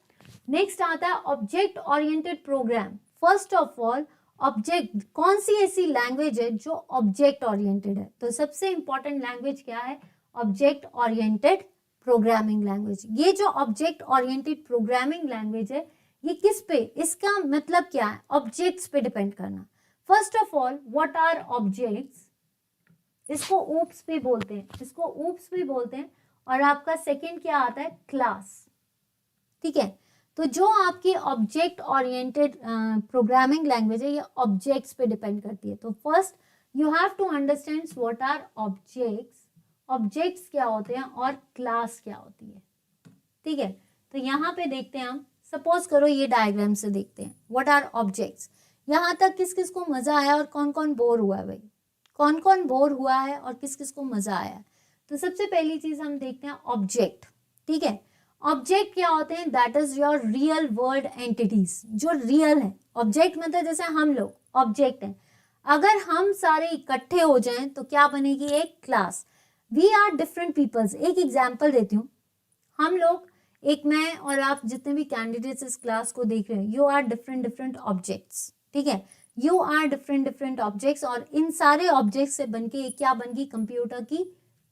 नेक्स्ट आता है object oriented program. First of all object, कौन सी ऐसी लैंग्वेज है जो ऑब्जेक्ट ओरिएंटेड है? तो सबसे इंपॉर्टेंट लैंग्वेज क्या है? Object oriented programming language. ये जो ऑब्जेक्ट ओरिएंटेड प्रोग्रामिंग लैंग्वेज है ये किस पे, इसका मतलब क्या है? ऑब्जेक्ट्स पे डिपेंड करना। First of all what are objects, इसको ऊप्स भी बोलते हैं, इसको ऊप्स भी बोलते हैं। और आपका सेकंड क्या आता है? क्लास। ठीक है, तो जो आपकी ऑब्जेक्ट ओरिएंटेड प्रोग्रामिंग लैंग्वेज है ये ऑब्जेक्ट्स पे डिपेंड करती है। तो first you have to understand what are objects, objects क्या होते हैं और क्लास क्या होती है। ठीक है, तो यहाँ पे देखते हैं हम, सपोज करो ये डायग्राम से देखते हैं व्हाट आर ऑब्जेक्ट्स। यहाँ तक किस किस को मजा आया और कौन कौन बोर हुआ है? भाई कौन कौन बोर हुआ है और किस किस को मजा आया? तो सबसे पहली चीज हम देखते हैं ऑब्जेक्ट। ठीक है, ऑब्जेक्ट क्या होते हैं? That is your real world entities, जो रियल है। ऑब्जेक्ट मतलब जैसे हम लोग ऑब्जेक्ट हैं, अगर हम सारे इकट्ठे हो जाएं तो क्या बनेगी? एक class. We are different peoples. एक एग्जाम्पल देती हूँ, हम लोग, एक मैं और आप जितने भी कैंडिडेट्स इस क्लास को देख रहे हैं, you are different different objects. ठीक है, you are different different objects और इन सारे ऑब्जेक्ट्स से बनके एक क्या बन गई? कंप्यूटर की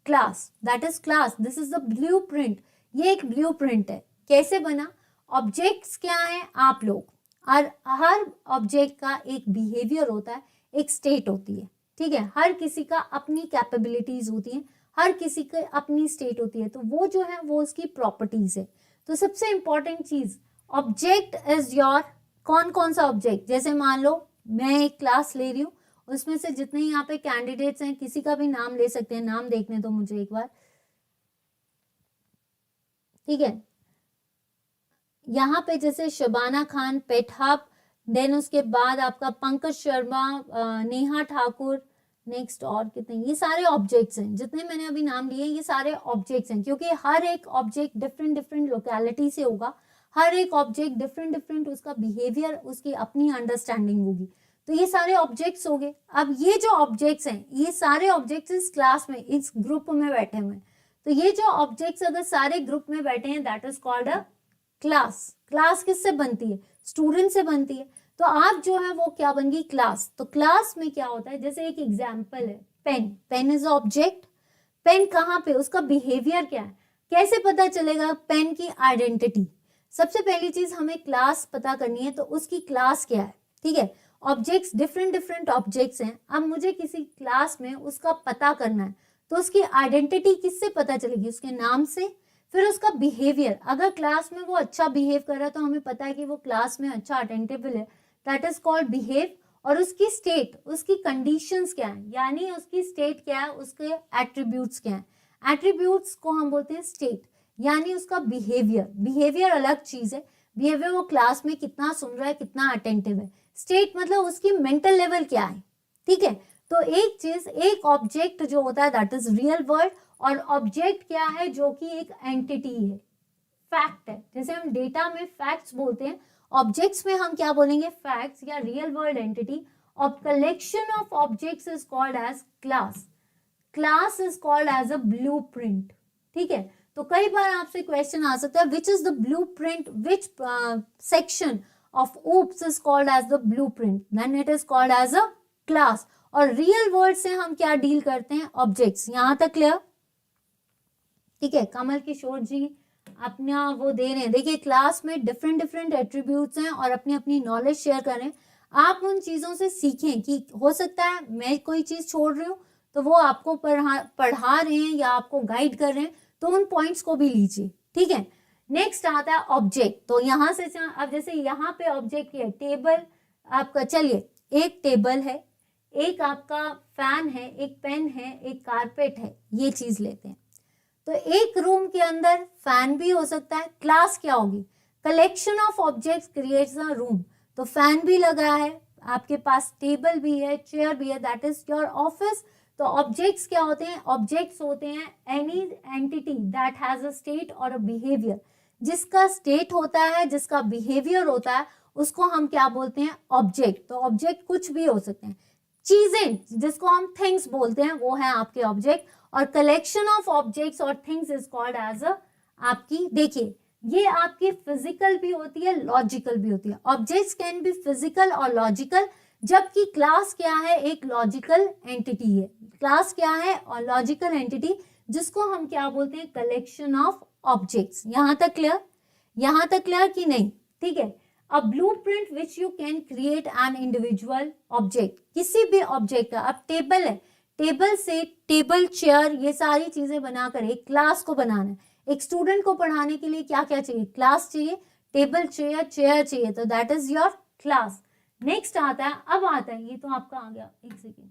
class. That is class, this is the blueprint. ये एक ब्लूप्रिंट है। कैसे बना? ऑब्जेक्ट्स क्या है? आप लोग। और हर ऑब्जेक्ट का एक बिहेवियर होता है, एक स्टेट होती है। ठीक है, हर किसी का अपनी कैपेबिलिटीज होती हैं, हर किसी की अपनी स्टेट होती है, तो वो जो है वो उसकी प्रॉपर्टीज है। तो सबसे इंपॉर्टेंट चीज, ऑब्जेक्ट इज योर, कौन कौन सा ऑब्जेक्ट, जैसे मान लो मैं एक क्लास ले रही हूँ, उसमें से जितने यहाँ पे कैंडिडेट्स हैं किसी का भी नाम ले सकते हैं, नाम देखने दो मुझे एक बार, ठीक है। यहाँ पे जैसे शबाना खान, पेटहब, देन उसके बाद आपका पंकज शर्मा, नेहा ठाकुर, नेक्स्ट और कितने, ये सारे ऑब्जेक्ट्स हैं, जितने मैंने अभी नाम लिए ये सारे ऑब्जेक्ट्स हैं, क्योंकि हर एक ऑब्जेक्ट डिफरेंट डिफरेंट लोकेलिटी से होगा, हर एक ऑब्जेक्ट डिफरेंट डिफरेंट उसका बिहेवियर, उसकी अपनी अंडरस्टैंडिंग होगी, तो ये सारे ऑब्जेक्ट्स हो गए। अब ये जो ऑब्जेक्ट्स हैं, ये सारे ऑब्जेक्ट्स इस क्लास में, इस ग्रुप में बैठे हुए हैं, तो ये जो ऑब्जेक्ट्स अगर सारे ग्रुप में बैठे हैं, that is called a class. Class किससे बनती है? स्टूडेंट से बनती है। तो आप जो है वो क्या बन गई? क्लास। तो क्लास में क्या होता है, जैसे एक एग्जांपल है pen, pen is object. Pen कहाँ पे, उसका बिहेवियर क्या है, कैसे पता चलेगा पेन की आइडेंटिटी? सबसे पहली चीज हमें क्लास पता करनी है, तो उसकी क्लास क्या है, ठीक है। ऑब्जेक्ट्स डिफरेंट डिफरेंट ऑब्जेक्ट्स हैं, अब मुझे किसी क्लास में उसका पता करना है, तो उसकी आइडेंटिटी किससे पता चलेगी? उसके नाम से, फिर उसका बिहेवियर, अगर क्लास में वो अच्छा बिहेव कर रहा है तो हमें पता है कि वो क्लास में अच्छा अटेंटेबल है, दैट इज कॉल्ड बिहेव। और उसकी स्टेट, उसकी कंडीशंस क्या है, यानी उसकी स्टेट क्या है, उसके एट्रीब्यूट्स क्या है, एट्रीब्यूट्स को हम बोलते हैं स्टेट, यानी उसका बिहेवियर। बिहेवियर अलग चीज है, बिहेवियर वो क्लास में कितना सुन रहा है, कितना अटेंटिव है। स्टेट मतलब उसकी मेंटल लेवल क्या है, ठीक है। तो एक चीज, एक ऑब्जेक्ट जो होता है दैट इज रियल वर्ल्ड, और ऑब्जेक्ट क्या है, जो कि एक एंटिटी है, फैक्ट है। जैसे हम डेटा में फैक्ट्स बोलते हैं, ऑब्जेक्ट्स में हम क्या बोलेंगे? फैक्ट्स या रियल वर्ल्ड एंटिटी। और collection of objects is called as class. Class is called as a blueprint, ठीक है। तो कई बार आपसे क्वेश्चन आ सकता है, विच is the blueprint, which section of oops is called as the blueprint, then it is called as a class। और real world से हम क्या डील करते हैं? ऑब्जेक्ट्स। यहां तक क्लियर, ठीक है। कमल किशोर जी अपना वो दे रहे हैं, देखिए क्लास में डिफरेंट डिफरेंट एट्रीब्यूट्स हैं और अपनी अपनी नॉलेज शेयर करें। आप उन चीजों से सीखें कि हो सकता है मैं कोई चीज छोड़ रही हूँ, तो वो आपको पढ़ा रहे हैं या आपको गाइड कर रहे हैं, तो उन पॉइंट्स को भी लीजिए, ठीक है। नेक्स्ट आता है ऑब्जेक्ट। तो यहां से अब जैसे यहाँ पे ऑब्जेक्ट है टेबल आपका, चलिए एक टेबल है, एक आपका फैन है, एक पेन है, एक कारपेट है, ये चीज लेते हैं। तो एक रूम के अंदर फैन भी हो सकता है, क्लास क्या होगी? Collection of objects creates a room. तो फैन भी लगा है, आपके पास टेबल भी है, चेयर भी है, दैट इज योर ऑफिस। तो ऑब्जेक्ट्स क्या होते हैं? ऑब्जेक्ट्स होते हैं any entity that has a state और अ बिहेवियर। जिसका स्टेट होता है, जिसका बिहेवियर होता है, उसको हम क्या बोलते हैं? ऑब्जेक्ट। तो ऑब्जेक्ट कुछ भी हो सकते हैं, चीजें जिसको हम थिंग्स बोलते हैं, वो है आपके ऑब्जेक्ट। और कलेक्शन ऑफ ऑब्जेक्ट्स और things is called as a आपकी, देखिए ये आपकी फिजिकल भी होती है, लॉजिकल भी होती है। ऑब्जेक्ट्स कैन बी फिजिकल और लॉजिकल, जबकि क्लास क्या है? एक लॉजिकल एंटिटी है। क्लास क्या है? और लॉजिकल एंटिटी, जिसको हम क्या बोलते हैं? Collection of objects. यहां तक क्लियर? यहां तक क्लियर कि नहीं? ठीक है। A blueprint which you can create an individual object, किसी भी ऑब्जेक्ट का। अब टेबल है, टेबल से टेबल, चेयर, ये सारी चीजें बनाकर एक क्लास को बनाना है। एक स्टूडेंट को पढ़ाने के लिए क्या क्या चाहिए? क्लास चाहिए, टेबल चेयर, चेयर चाहिए, तो that is your class. Next आता है, अब आता है, ये तो आपका आ गया, एक सेकेंड।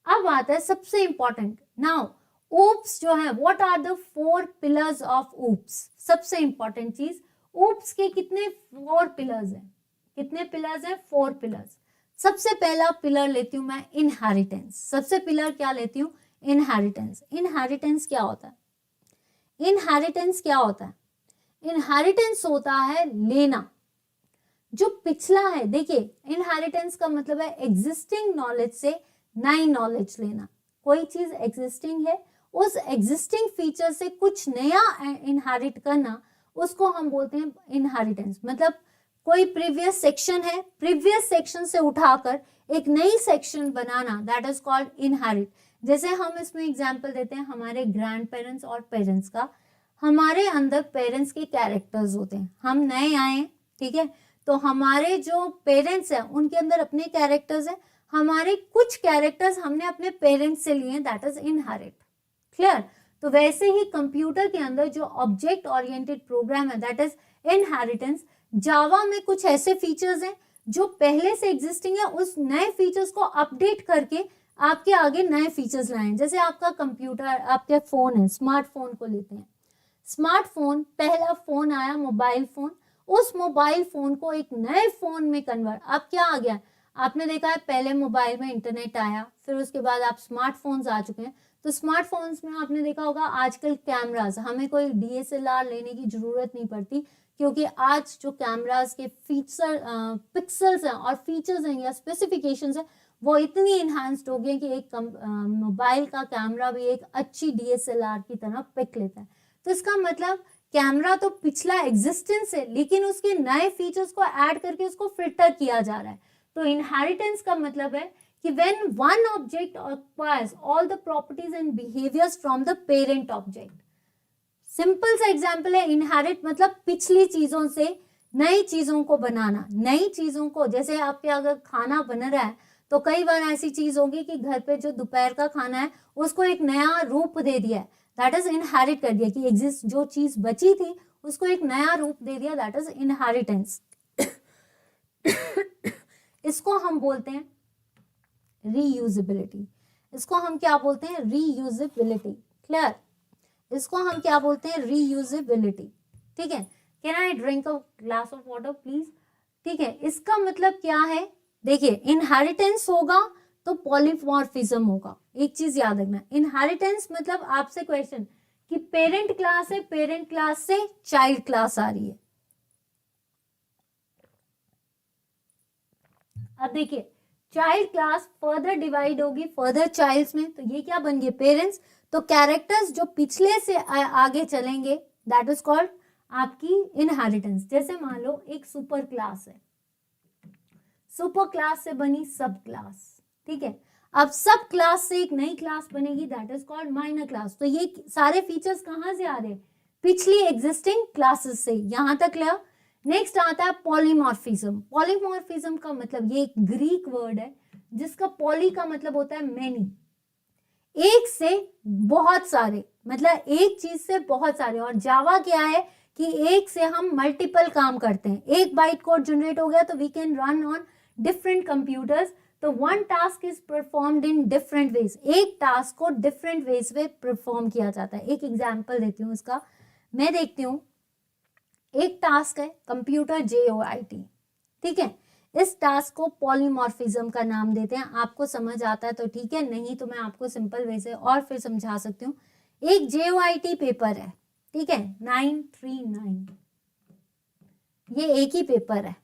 अब आता है सबसे इंपॉर्टेंट, नाउ oops जो है, what are the 4 pillars of oops? सबसे इंपॉर्टेंट चीज, oops के कितने 4 पिलर्स हैं? कितने पिलर्स हैं? 4 पिलर्स। सबसे पहला पिलर लेती हूं मैं इनहेरिटेंस। सबसे पिलर क्या लेती हूं? इनहेरिटेंस। इनहेरिटेंस क्या होता है? इनहेरिटेंस क्या होता है? इनहेरिटेंस होता है लेना, जो पिछला है। देखिए इनहेरिटेंस का मतलब है एग्जिस्टिंग नॉलेज से नई नॉलेज लेना। कोई चीज एग्जिस्टिंग है, उस एग्जिस्टिंग फीचर से कुछ नया इनहेरिट करना, उसको हम बोलते हैं इनहेरिटेंस। मतलब कोई प्रीवियस सेक्शन है, प्रीवियस सेक्शन से उठाकर एक नई section banana, that is called inherit. जैसे हम इसमें एग्जांपल देते हैं हमारे ग्रैंड पेरेंट्स और पेरेंट्स का। हमारे अंदर पेरेंट्स के कैरेक्टर्स होते हैं, हम नए आए, ठीक है, तो हमारे जो पेरेंट्स हैं उनके अंदर अपने कैरेक्टर्स हैं, हमारे कुछ कैरेक्टर्स हमने अपने पेरेंट्स से लिए, दैट इज इनहेरिट। क्लियर? तो वैसे ही कंप्यूटर के अंदर जो ऑब्जेक्ट ओरिएंटेड प्रोग्राम है दैट इज इनहेरिटेंस, जावा में कुछ ऐसे फीचर्स हैं जो पहले से एग्जिस्टिंग है, उस नए फीचर्स को अपडेट करके आपके आगे नए फीचर्स लाए। जैसे आपका कंप्यूटर, आपके फोन है, स्मार्टफोन को लेते हैं। स्मार्टफोन, पहला फोन आया मोबाइल फोन, उस मोबाइल फोन को एक नए फोन में कन्वर्ट, अब क्या आ गया, आपने देखा है पहले मोबाइल में इंटरनेट आया, फिर उसके बाद आप स्मार्टफोन्स आ चुके हैं। तो स्मार्टफोन्स में आपने देखा होगा आजकल कैमरास, हमें कोई डीएसएलआर लेने की जरूरत नहीं पड़ती, क्योंकि आज जो कैमरास के फीचर पिक्सल्स हैं और फीचर्स हैं या स्पेसिफिकेशंस हैं वो इतनी इन्हांस्ड हो गई कि एक मोबाइल का कैमरा भी एक अच्छी डीएसएलआर की तरह पिक लेता है। तो इसका मतलब कैमरा तो पिछला एग्जिस्टेंस है, लेकिन उसके नए फीचर्स को ऐड करके उसको फिल्टर किया जा रहा है। तो इनहेरिटेंस का मतलब है कि when one object acquires all the properties and behaviors from the parent object। Simple सा एग्जांपल है, इनहेरिट मतलब पिछली चीजों से नई चीजों को बनाना। नई चीजों को, जैसे आपके अगर खाना बन रहा है तो कई बार ऐसी चीज होगी कि घर पे जो दोपहर का खाना है उसको एक नया रूप दे दिया है, दैट इज इनहेरिट कर दिया, कि एग्जिस्ट जो चीज बची थी उसको एक नया रूप दे दिया, दैट इज इनहेरिटेंस। इसको हम बोलते हैं रीयूजेबिलिटी। इसको हम क्या बोलते हैं, रीयूजेबिलिटी। क्लियर, इसको हम क्या बोलते हैं, रीयूजेबिलिटी। ठीक है, can I drink a glass of water please. ठीक है, इसका मतलब क्या है, देखिए इनहेरिटेंस होगा तो पॉलीमॉर्फिज्म होगा। एक चीज याद रखना, इनहेरिटेंस मतलब आपसे क्वेश्चन कि पेरेंट क्लास है, पेरेंट क्लास से चाइल्ड क्लास आ रही है। अब देखिए चाइल्ड क्लास फर्दर डिवाइड होगी फर्दर चाइल्ड्स में, तो ये क्या बन गए, पेरेंट्स। तो कैरेक्टर्स जो पिछले से आगे चलेंगे दैट इज कॉल्ड आपकी इनहेरिटेंस। जैसे मान लो एक सुपर क्लास है, सुपर क्लास से बनी सब क्लास। ठीक है, अब सब क्लास से एक नई क्लास बनेगी that is called minor class. तो ये सारे फीचर्स कहां से आ रहे हैं, पिछली एग्जिस्टिंग क्लासेस से। यहां तक क्लियर। नेक्स्ट आता है पॉलीमॉर्फिज्म। पॉलीमॉर्फिज्म का मतलब, ये एक ग्रीक वर्ड है जिसका पॉली का मतलब होता है मैनी, एक से बहुत सारे, मतलब एक चीज से बहुत सारे। और जावा क्या है कि एक से हम मल्टीपल काम करते हैं। एक बाइट कोड जनरेट हो गया तो we can run on different computers. तो one task is performed in different ways, एक टास्क को डिफरेंट वेज में परफॉर्म किया जाता है। एक एग्जांपल देती हूँ इसका, मैं देखती हूँ एक टास्क है कंप्यूटर JOIT। ठीक है, इस टास्क को पॉलीमॉर्फिज्म का नाम देते हैं। आपको समझ आता है तो ठीक है, नहीं तो मैं आपको सिंपल वे से और फिर समझा सकती हूँ। एक JOIT पेपर है, ठीक है, 939, ये एक ही पेपर है,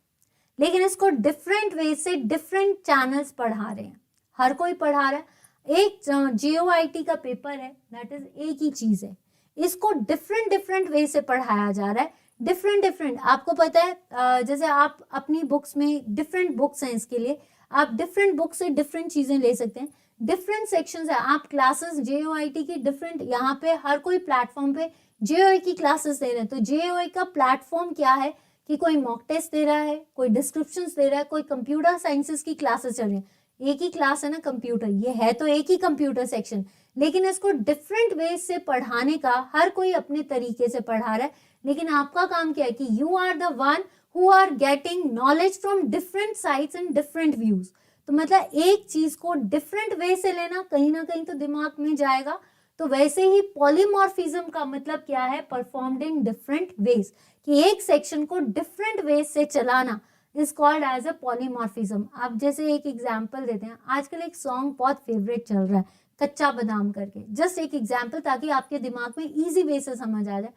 लेकिन इसको डिफरेंट वे से डिफरेंट चैनल्स पढ़ा रहे हैं, हर कोई पढ़ा रहा है। एक JOIT का पेपर है दैट इज एक ही चीज है, इसको डिफरेंट डिफरेंट वे से पढ़ाया जा रहा है। डिफरेंट आपको पता है, जैसे आप अपनी बुक्स में डिफरेंट बुक्स हैं, इसके लिए आप डिफरेंट बुक्स से डिफरेंट चीजें ले सकते हैं। डिफरेंट सेक्शंस है, आप क्लासेस JOIT की डिफरेंट, यहाँ पे हर कोई प्लेटफॉर्म पे JOI की क्लासेस दे रहे हैं। तो JOI का प्लेटफॉर्म क्या है कि कोई मॉक टेस्ट दे रहा है, कोई डिस्क्रिप्शंस दे रहा है, कोई कंप्यूटर साइंसेस की क्लासेस चल रही है। एक ही क्लास है ना कंप्यूटर, ये है तो एक ही कंप्यूटर सेक्शन, लेकिन इसको डिफरेंट वे से पढ़ाने का हर कोई अपने तरीके से पढ़ा रहा है। लेकिन आपका काम क्या है कि you are the one who are getting knowledge from different sites and different views. तो मतलब एक चीज को डिफरेंट वे से लेना, कहीं ना कहीं तो दिमाग में जाएगा। तो वैसे ही पॉलीमॉर्फिज्म का मतलब क्या है, परफॉर्म्ड इन डिफरेंट वेज, कि एक सेक्शन को डिफरेंट वेज से चलाना is called as a polymorphism. अब जैसे एक एग्जांपल देते हैं, आजकल एक सॉन्ग बहुत फेवरेट चल रहा है कच्चा बादाम करके, जस्ट एक एग्जांपल ताकि आपके दिमाग में इजी वे से समझ आ जाए।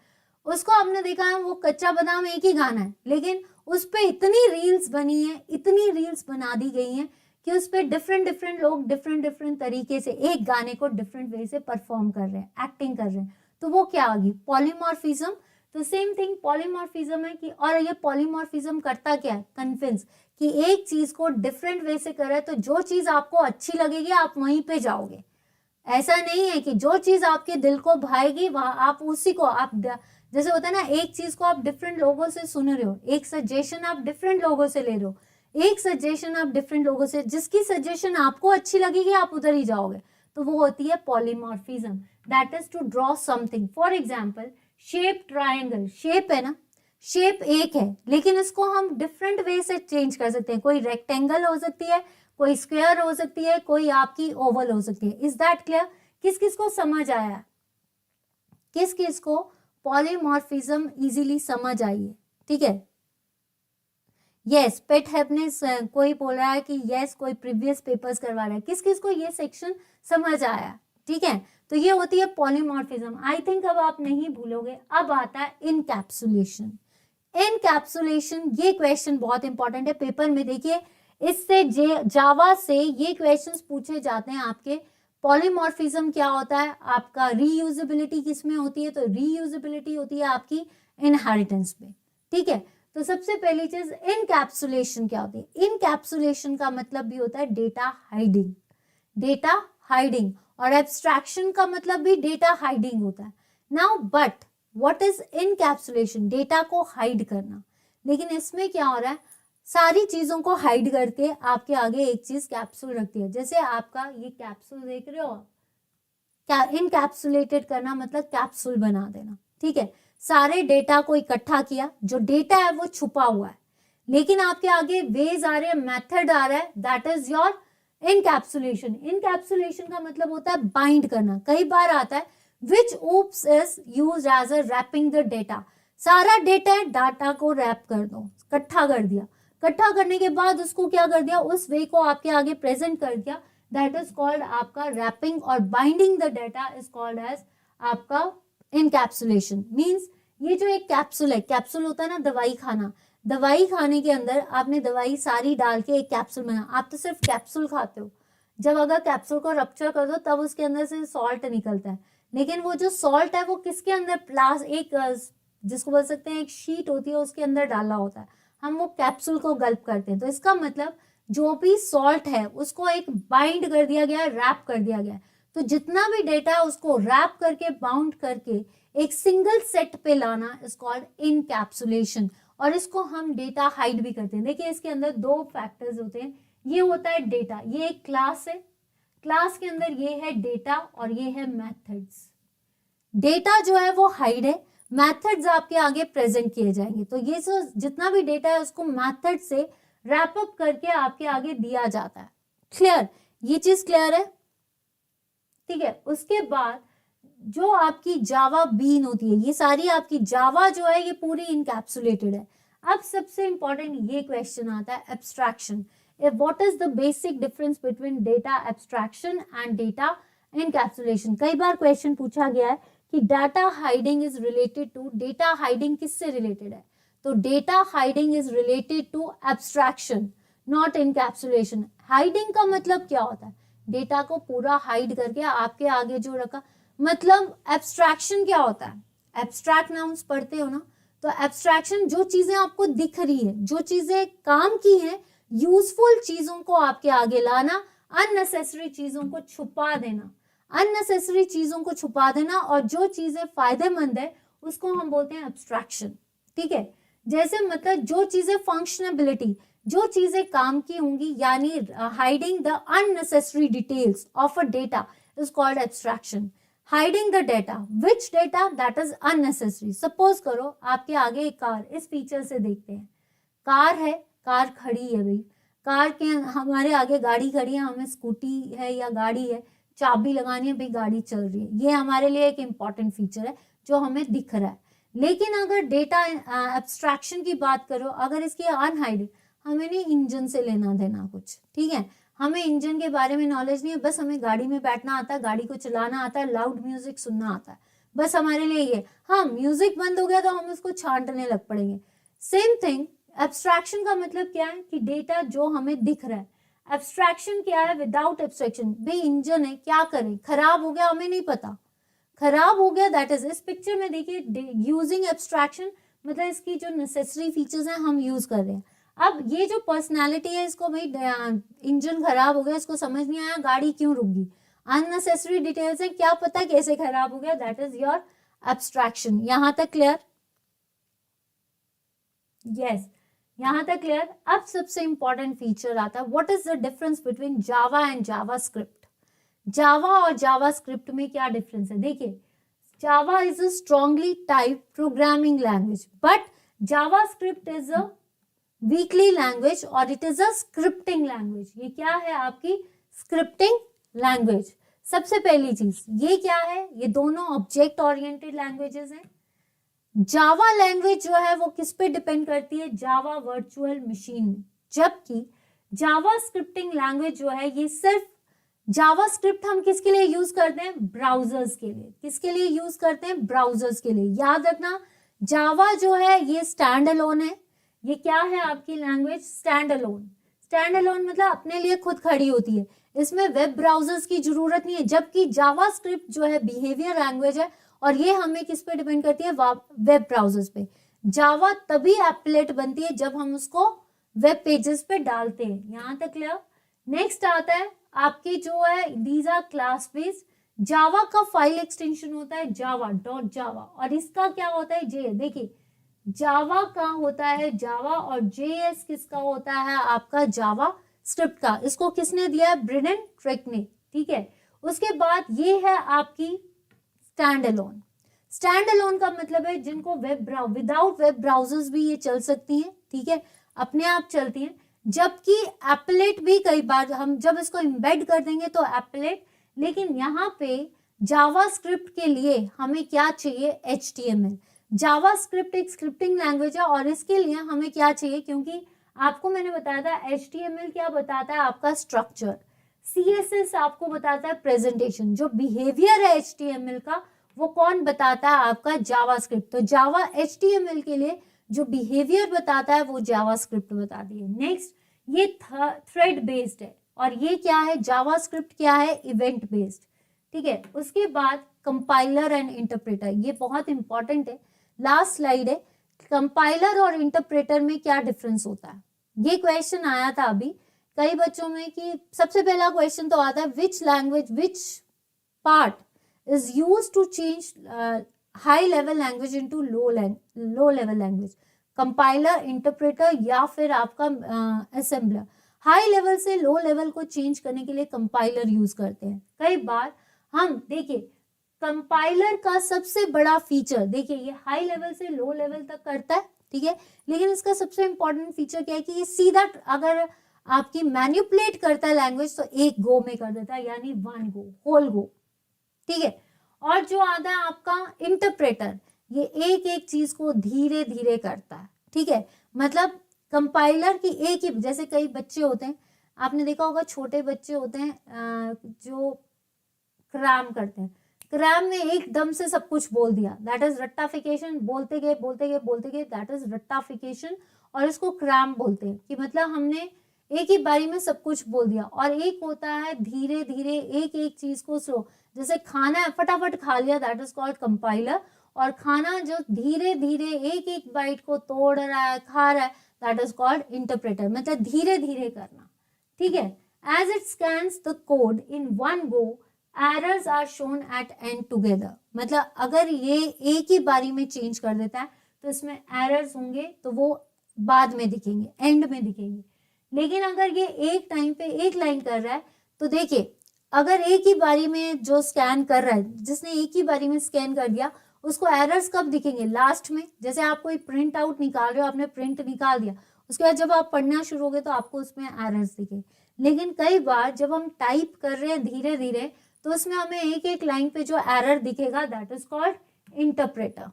उसको आपने देखा है, वो कच्चा बादाम एक ही गाना है, लेकिन उस पर इतनी रील्स बनी है, इतनी रील्स बना दी गई हैं कि उस पर डिफरेंट डिफरेंट लोग डिफरेंट तरीके से एक गाने को डिफरेंट वे से परफॉर्म कर रहे हैं, एक्टिंग कर रहे हैं। तो वो क्या आ गई, पॉलीमॉर्फिज्म। तो सेम थिंग पॉलीमॉर्फिज्म है कि, और ये पॉलीमॉर्फिज्म करता क्या है, कन्विंस, कि एक चीज को डिफरेंट वे से कर रहा है, तो जो चीज आपको अच्छी लगेगी आप वहीं पे जाओगे। ऐसा नहीं है कि जो चीज आपके दिल को भाएगी वहां आप उसी को, आप जैसे होता है ना, एक चीज को आप डिफरेंट लोगों से सुन रहे हो, एक सजेशन आप डिफरेंट लोगों से ले रहे हो, एक सजेशन आप डिफरेंट लोगों से, जिसकी सजेशन आपको अच्छी लगेगी आप उधर ही जाओगे, तो वो होती है polymorphism. That is to draw something. For example shape triangle, shape है ना, शेप एक है लेकिन इसको हम डिफरेंट वे से चेंज कर सकते हैं. कोई रेक्टेंगल हो सकती है, कोई स्क्वायर हो सकती है, कोई आपकी ओवल हो सकती है. Is that clear? किस किस को समझ आया? किस किस को पॉलीमॉर्फिज्म इजीली समझ आई है? ठीक है. यस, पेट हैप्पीनेस कोई बोल रहा है कि यस, कोई प्रीवियस पेपर्स करवा रहा है. किस किस को ये सेक्शन समझ आया? ठीक है. तो ये होती है पॉलीमॉर्फिज्म. आई थिंक अब आप नहीं भूलोगे. अब आता है इनकैप्सुलेशन. इनकैप्सुलेशन, ये क्वेश्चन बहुत इंपॉर्टेंट है पेपर में. देखिए इससे जावा से ये क्वेश्चंस पूछे जाते हैं आपके. पॉलीमॉर्फिज्म क्या होता है आपका? रीयूजेबिलिटी किसमें होती है? तो रीयूजेबिलिटी होती है आपकी इनहेरिटेंस में. ठीक है. तो सबसे पहली चीज इनकैप्सुलेशन क्या होती है? इनकैप्सुलेशन का मतलब भी होता है डेटा हाइडिंग. Data hiding. और एब्स्ट्रैक्शन का मतलब भी डेटा हाइडिंग होता है. Now but what is encapsulation? Data को हाइड करना. लेकिन इसमें क्या हो रहा है? सारी चीजों को हाइड करके आपके आगे एक चीज कैप्सूल रखती है. जैसे आपका ये कैप्सूल देख रहे हो, इनकैप्सुलेटेड करना मतलब कैप्सूल बना देना. ठीक है. सारे डेटा को इकट्ठा किया, जो डेटा है वो छुपा हुआ है लेकिन आपके आगे वेज आ रहे हैं, मेथड आ रहा है, that is your encapsulation. Encapsulation का मतलब होता है बाइंड करना. कई बार आता है which oops is used as a wrapping the data. सारा डेटा है, डाटा को रैप कर दो, इकट्ठा कर दिया. इकट्ठा करने के बाद उसको क्या कर दिया? उस वे को आपके आगे प्रेजेंट कर दिया. दैट इज कॉल्ड आपका रैपिंग. और binding the data is called as आपका इनकैप्सुलेशन. मीन्स ये जो एक कैप्सूल है, कैप्सूल होता है ना दवाई खाना, दवाई खाने के अंदर आपने दवाई सारी डाल के एक कैप्सूल बना. आप तो सिर्फ कैप्सूल खाते हो. जब अगर कैप्सूल को रप्चर कर दो तब उसके अंदर से सॉल्ट निकलता है. लेकिन वो जो सॉल्ट है वो किसके अंदर? एक जिसको बोल सकते हैं एक शीट होती है उसके अंदर डाला होता है. हम वो कैप्सूल को गल्प करते हैं. तो इसका मतलब जो भी सॉल्ट है उसको एक बाइंड कर दिया गया, रैप कर दिया गया. तो जितना भी डेटा है उसको रैप करके, बाउंड करके एक सिंगल सेट पे लाना इज कॉल्ड इनकैप्सुलेशन. और इसको हम डेटा हाइड भी करते हैं. देखिए इसके अंदर दो फैक्टर्स होते हैं. ये होता है डेटा, ये एक क्लास है, क्लास के अंदर ये है डेटा और ये है मेथड्स. डेटा जो है वो हाइड है, मेथड्स आपके आगे प्रेजेंट किए जाएंगे. तो ये जो जितना भी डेटा है उसको मेथड से रैप अप करके आपके आगे दिया जाता है. क्लियर? ये चीज क्लियर है? ठीक है. उसके बाद जो आपकी जावा बीन होती है, ये सारी आपकी जावा जो है ये पूरी इनकैप्सुलेटेड है. अब सबसे इंपॉर्टेंट ये क्वेश्चन आता है abstraction. What is the basic difference between data abstraction and data encapsulation? कई बार क्वेश्चन पूछा गया है कि data hiding is related to. Data hiding किससे रिलेटेड है? तो data hiding is related to abstraction, not encapsulation. Hiding का मतलब क्या होता है? डेटा को पूरा हाइड करके आपके आगे जो रखा. मतलब एब्स्ट्रैक्शन क्या होता है? एब्स्ट्रैक्ट नाउन्स पढ़ते हो ना, तो एब्स्ट्रैक्शन जो चीजें आपको दिख रही है, जो चीजें काम की हैं, यूजफुल चीजों को आपके आगे लाना, अननेसेसरी चीजों को छुपा देना. अननेसेसरी चीजों को छुपा देना और जो चीजें फायदेमंद है उसको हम बोलते हैं एब्स्ट्रैक्शन. ठीक है. जैसे मतलब जो चीजें फंक्शनेबिलिटी, जो चीजें काम की होंगी, यानी hiding the unnecessary details of a data is called abstraction. Hiding the data, which data? That is unnecessary. Suppose करो आपके आगे एक कार, इस फीचर से देखते हैं. कार है, कार खड़ी है भाई, कार के हमारे आगे गाड़ी खड़ी है, हमें स्कूटी है या गाड़ी है, चाबी लगानी है भाई, गाड़ी चल रही है. ये हमारे लिए एक इंपॉर्टेंट फीचर है जो हमें दिख रहा है. लेकिन अगर डेटा एब्स्ट्रैक्शन की बात करो, अगर इसकी अनहाइड, हमें नहीं इंजन से लेना देना कुछ. ठीक है. हमें इंजन के बारे में नॉलेज नहीं है, बस हमें गाड़ी में बैठना आता है, गाड़ी को चलाना आता है, लाउड म्यूजिक सुनना आता है, बस हमारे लिए ये. हाँ, म्यूजिक बंद हो गया तो हम उसको छांटने लग पड़ेंगे. सेम थिंग एब्स्ट्रैक्शन का मतलब क्या है? कि डेटा जो हमें दिख रहा है. एब्स्ट्रैक्शन क्या है? Without abstraction. भाई इंजन है, क्या करें, खराब हो गया, हमें नहीं पता, खराब हो गया, दैट इज. इस पिक्चर में देखिए यूजिंग एब्स्ट्रैक्शन मतलब इसकी जो नेसेसरी फीचर्स हैं हम यूज कर रहे हैं. अब ये जो पर्सनालिटी है, इसको भाई इंजन खराब हो गया, इसको समझ नहीं आया गाड़ी क्यों रुक गई, अननेसेसरी डिटेल्स है, क्या पता कैसे खराब हो गया, दैट इज योर एब्स्ट्रैक्शन. यहां तक क्लियर? यस, यहां तक क्लियर. अब सबसे इंपॉर्टेंट फीचर आता है, what is the difference between Java and JavaScript. जावा और जावा स्क्रिप्ट में क्या डिफरेंस है? देखिए, Java is a strongly type programming language, but JavaScript is a weakly language और it is a scripting language. ये क्या है? आपकी स्क्रिप्टिंग लैंग्वेज। सबसे पहली चीज ये क्या है? ये दोनों ऑब्जेक्ट ओरिएंटेड लैंग्वेजेस हैं। जावा लैंग्वेज जो है वो किस पे डिपेंड करती है? जावा वर्चुअल मशीन में। जबकि जावा स्क्रिप्टिंग लैंग्वेज जो है ये सिर्फ जावा स्क्रिप्ट हम किसके लिए यूज करते हैं? ब्राउजर्स के लिए। किसके लिए यूज करते हैं? ब्राउजर्स के लिए। याद रखना, जावा जो है ये स्टैंड अलोन है। ये क्या है आपकी language? Stand alone. Stand alone मतलब अपने लिए खुद खड़ी होती है, इसमें वेब ब्राउजर्स की जरूरत नहीं है। जबकि जावा स्क्रिप्ट जो है बिहेवियर लैंग्वेज है और ये हमें किस पे डिपेंड करती है? वेब ब्राउजर्स पे। जावा तभी एप्लेट बनती है जब हम उसको वेब पेजेस पे डालते हैं। यहां तक क्लियर? नेक्स्ट आता है आपकी जो है दीज आर क्लास बेस्ड। जावा का फाइल एक्सटेंशन होता है java.java और इसका क्या होता है? जे। देखिए, जावा का होता है जावा और JS किसका होता है? आपका जावा स्क्रिप्ट का। इसको किसने दिया है? ब्रेंडन ट्रेक ने। ठीक है, उसके बाद ये है आपकी स्टैंड अलोन। स्टैंड अलोन का मतलब है जिनको विदाउट वेब ब्राउजर्स भी ये चल सकती हैं। ठीक है, अपने आप चलती हैं। जबकि एप्लेट भी कई बार हम जब इसको एम्बेड कर देंगे तो एप्लेट, लेकिन यहाँ पे जावा स्क्रिप्ट के लिए हमें क्या चाहिए? HTML। जावा स्क्रिप्ट एक स्क्रिप्टिंग लैंग्वेज है और इसके लिए हमें क्या चाहिए? क्योंकि आपको मैंने बताया था HTML क्या बताता है? आपका स्ट्रक्चर। CSS आपको बताता है प्रेजेंटेशन। जो बिहेवियर है HTML का वो कौन बताता है? आपका जावा स्क्रिप्ट। तो जावा HTML के लिए जो बिहेवियर बताता है वो जावा स्क्रिप्ट बताती है। नेक्स्ट, ये थ्रेड बेस्ड है और ये क्या है? जावा स्क्रिप्ट क्या है? Event based. ठीक है, उसके बाद कंपाइलर एंड इंटरप्रेटर, ये बहुत इंपॉर्टेंट है। लास्ट स्लाइड है, कंपाइलर और इंटरप्रेटर में क्या डिफरेंस होता है? ये क्वेश्चन आया था अभी कई बच्चों में कि सबसे पहला क्वेश्चन तो आता है which language, which part is used to change high level language into low level language? Compiler, interpreter या फिर आपका असेंबलर? हाई लेवल से लो लेवल को चेंज करने के लिए कंपाइलर यूज करते हैं। कई बार हम देखिए कंपाइलर का सबसे बड़ा फीचर, देखिए ये हाई लेवल से लो लेवल तक करता है। ठीक है, लेकिन इसका सबसे इंपॉर्टेंट फीचर क्या है कि ये सीधा अगर आपकी मैनिपुलेट करता है लैंग्वेज तो एक गो में कर देता है, यानी वन गो, होल गो। ठीक है, और जो आता है आपका इंटरप्रेटर, ये एक एक चीज को धीरे धीरे करता है। ठीक है, मतलब कंपाइलर की एक ही, जैसे कई बच्चे होते हैं, आपने देखा होगा छोटे बच्चे होते हैं जो क्राम करते हैं, क्राम ने एकदम से सब कुछ बोल दिया, दैट इज रट्टाफिकेशन। बोलते गए दैट इज रट्टाफिकेशन। और इसको क्राम बोलते हैं कि मतलब हमने एक ही बारी में सब कुछ बोल दिया। और एक होता है धीरे धीरे एक एक चीज को स्लो, जैसे खाना है फटाफट खा लिया, दैट इज कॉल्ड कंपाइलर। और खाना जो धीरे धीरे एक एक बाइट को तोड़ रहा है, खा रहा है, दैट इज कॉल्ड इंटरप्रेटर, मतलब धीरे धीरे करना। ठीक है, as it scans the code in one go, errors are shown at end together. मतलब अगर ये एक ही बारी में चेंज कर देता है तो इसमें एरर्स होंगे, तो वो बाद में दिखेंगे, एंड में दिखेंगे। लेकिन अगर ये एक टाइम पे एक लाइन कर रहा है तो देखिए, अगर एक ही बारी में जो स्कैन कर रहा है, जिसने एक ही बारी में स्कैन कर दिया, उसको एरर्स कब दिखेंगे? लास्ट में। जैसे आप कोई प्रिंट आउट निकाल रहे हो, आपने प्रिंट निकाल दिया, उसके बाद जब आप पढ़ना शुरू होगे तो आपको उसमें एरर्स दिखे। लेकिन कई बार जब हम टाइप कर रहे हैं धीरे धीरे तो उसमें हमें एक एक लाइन पे जो एरर दिखेगा, that is called interpreter.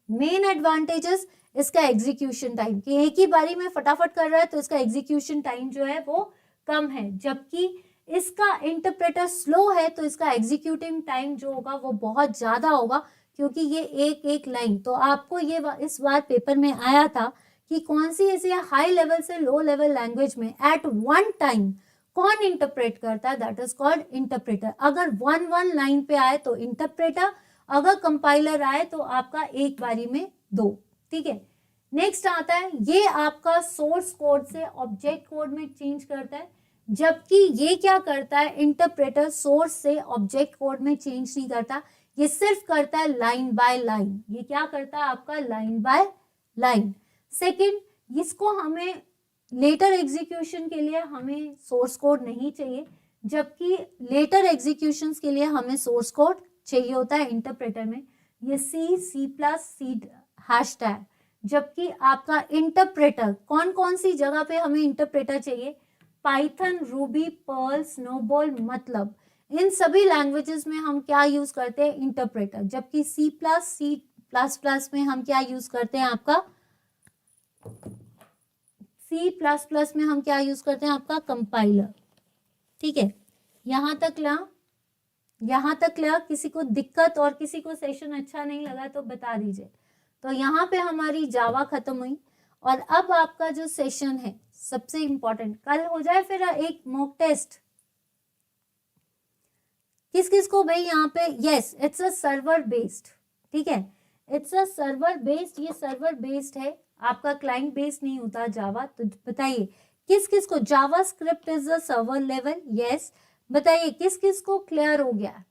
Main advantages इसका एग्जीक्यूशन टाइम, कि एक ही बारी में फटाफट कर रहा है तो इसका एग्जीक्यूशन टाइम जो है वो कम है। जबकि इसका इंटरप्रेटर स्लो है तो इसका एग्जीक्यूटिंग टाइम जो होगा वो बहुत ज्यादा होगा, क्योंकि ये एक एक लाइन। तो आपको ये इस बार पेपर में आया था कि कौन सी ऐसी हाई लेवल से लो लेवल लैंग्वेज में एट वन टाइम कौन इंटरप्रेट करता है, दैट इज कॉल्ड इंटरप्रेटर। अगर वन लाइन पे आए तो इंटरप्रेटर, अगर कंपाइलर आए तो आपका एक बारी में दो। ठीक है, नेक्स्ट आता है, ये आपका सोर्स कोड से ऑब्जेक्ट कोड में चेंज करता है। जबकि ये क्या करता है, इंटरप्रेटर सोर्स से ऑब्जेक्ट कोड में चेंज नहीं करता, ये सिर्फ करता है लाइन बाय लाइन। ये क्या करता है आपका? Line by line. सेकंड, इसको हमें लेटर एग्जीक्यूशन के लिए हमें सोर्स कोड नहीं चाहिए, जबकि लेटर एग्जीक्यूशंस के लिए हमें सोर्स कोड चाहिए होता है इंटरप्रेटर में, ये C plus C hash tag. जबकि आपका इंटरप्रेटर कौन कौन सी जगह पे हमें इंटरप्रेटर चाहिए, पाइथन, रूबी, पर्ल, स्नोबॉल, मतलब इन सभी लैंग्वेजेस में हम क्या यूज करते हैं, इंटरप्रेटर। जबकि C++ में हम क्या यूज करते हैं, आपका C++ में हम क्या यूज करते हैं, आपका कंपाइलर। ठीक है, यहां तक किसी को दिक्कत और किसी को सेशन अच्छा नहीं लगा तो बता दीजिए। तो यहाँ पे हमारी जावा खत्म हुई और अब आपका जो सेशन है सबसे इंपॉर्टेंट, कल हो जाए फिर एक मॉक टेस्ट। किस किस को भाई यहाँ पे, yes it's a server based, ठीक है, इट्स अ सर्वर बेस्ड, ये सर्वर बेस्ड है, आपका क्लाइंट बेस्ड नहीं होता जावा। तो बताइए किस किस को JavaScript is a server level, yes. बताइए किस किस को क्लियर हो गया,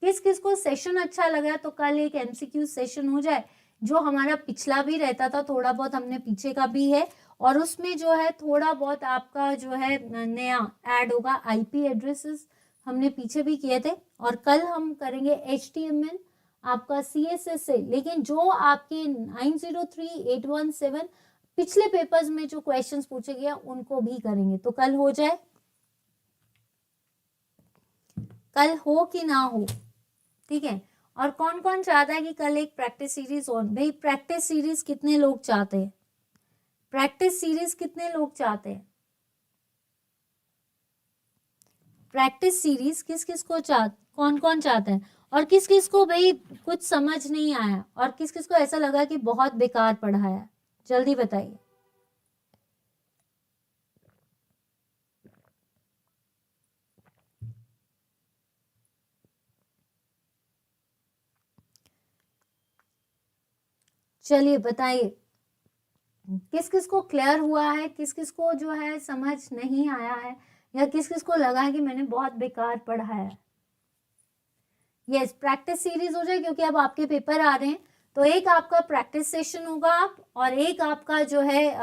किस किस को सेशन अच्छा लगा। तो कल एक एमसीक्यू सेशन हो जाए, जो हमारा पिछला भी रहता था, थोड़ा बहुत हमने पीछे का भी है, और उसमें जो है थोड़ा बहुत आपका जो है नया ऐड होगा, आईपी एड्रेसेस हमने पीछे भी किए थे। और कल हम करेंगे HTML आपका CSS से, लेकिन जो आपके 903817 पिछले पेपर्स में जो क्वेश्चंस पूछे गए उनको भी करेंगे। तो कल हो जाए, कल हो कि ना हो, ठीक है। और कौन कौन चाहता है कि कल एक प्रैक्टिस सीरीज हो, भाई प्रैक्टिस सीरीज कितने लोग चाहते हैं, प्रैक्टिस सीरीज कितने लोग चाहते हैं, प्रैक्टिस सीरीज किस किस को कौन कौन चाहता है, और किस किस को भाई कुछ समझ नहीं आया, और किस किस को ऐसा लगा कि बहुत बेकार पढ़ाया, जल्दी बताइए। चलिए बताइए किस किस को क्लियर हुआ है, किस किस को जो है समझ नहीं आया है, या किस किस को लगा है कि मैंने बहुत बेकार पढ़ा है। यस, प्रैक्टिस सीरीज हो जाए, क्योंकि अब आपके पेपर आ रहे हैं। तो एक आपका प्रैक्टिस सेशन होगा आप, और एक आपका जो है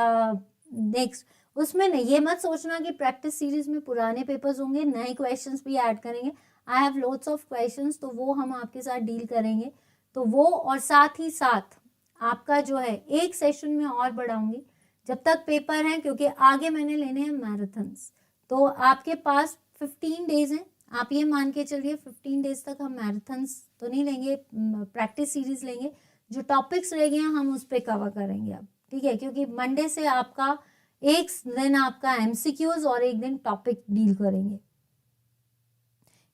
नेक्स्ट। उसमें नहीं ये मत सोचना कि प्रैक्टिस सीरीज में पुराने पेपर्स होंगे, नए क्वेश्चंस भी ऐड करेंगे। I have lots of questions, तो वो हम आपके साथ डील करेंगे। तो वो, और साथ ही साथ आपका जो है एक सेशन में और बढ़ाऊंगी जब तक पेपर है, क्योंकि आगे मैंने लेने हैं मैराथन्स। तो आपके पास 15 डेज हैं, आप ये मान के चलिए 15 डेज तक हम मैराथन्स तो नहीं लेंगे, प्रैक्टिस सीरीज लेंगे। जो टॉपिक्स रह गए हैं हम उस पर कवर करेंगे अब, ठीक है, क्योंकि मंडे से आपका एक दिन आपका एमसीक्यूज और एक दिन टॉपिक डील करेंगे।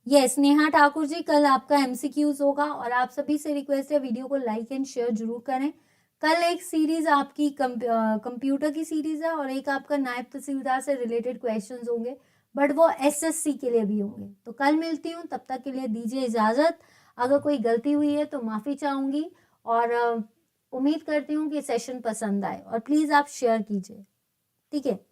यस नेहा ठाकुर जी, कल आपका एमसीक्यूज होगा, और आप सभी से रिक्वेस्ट है वीडियो को लाइक एंड शेयर जरूर करें। कल एक सीरीज आपकी कंप्यूटर की सीरीज है, और एक आपका नायब तहसीलदार से रिलेटेड क्वेश्चंस होंगे, बट वो एसएससी के लिए भी होंगे। तो कल मिलती हूँ, तब तक के लिए दीजिए इजाजत। अगर कोई गलती हुई है तो माफी चाहूंगी, और उम्मीद करती हूँ कि सेशन पसंद आए, और प्लीज आप शेयर कीजिए, ठीक है।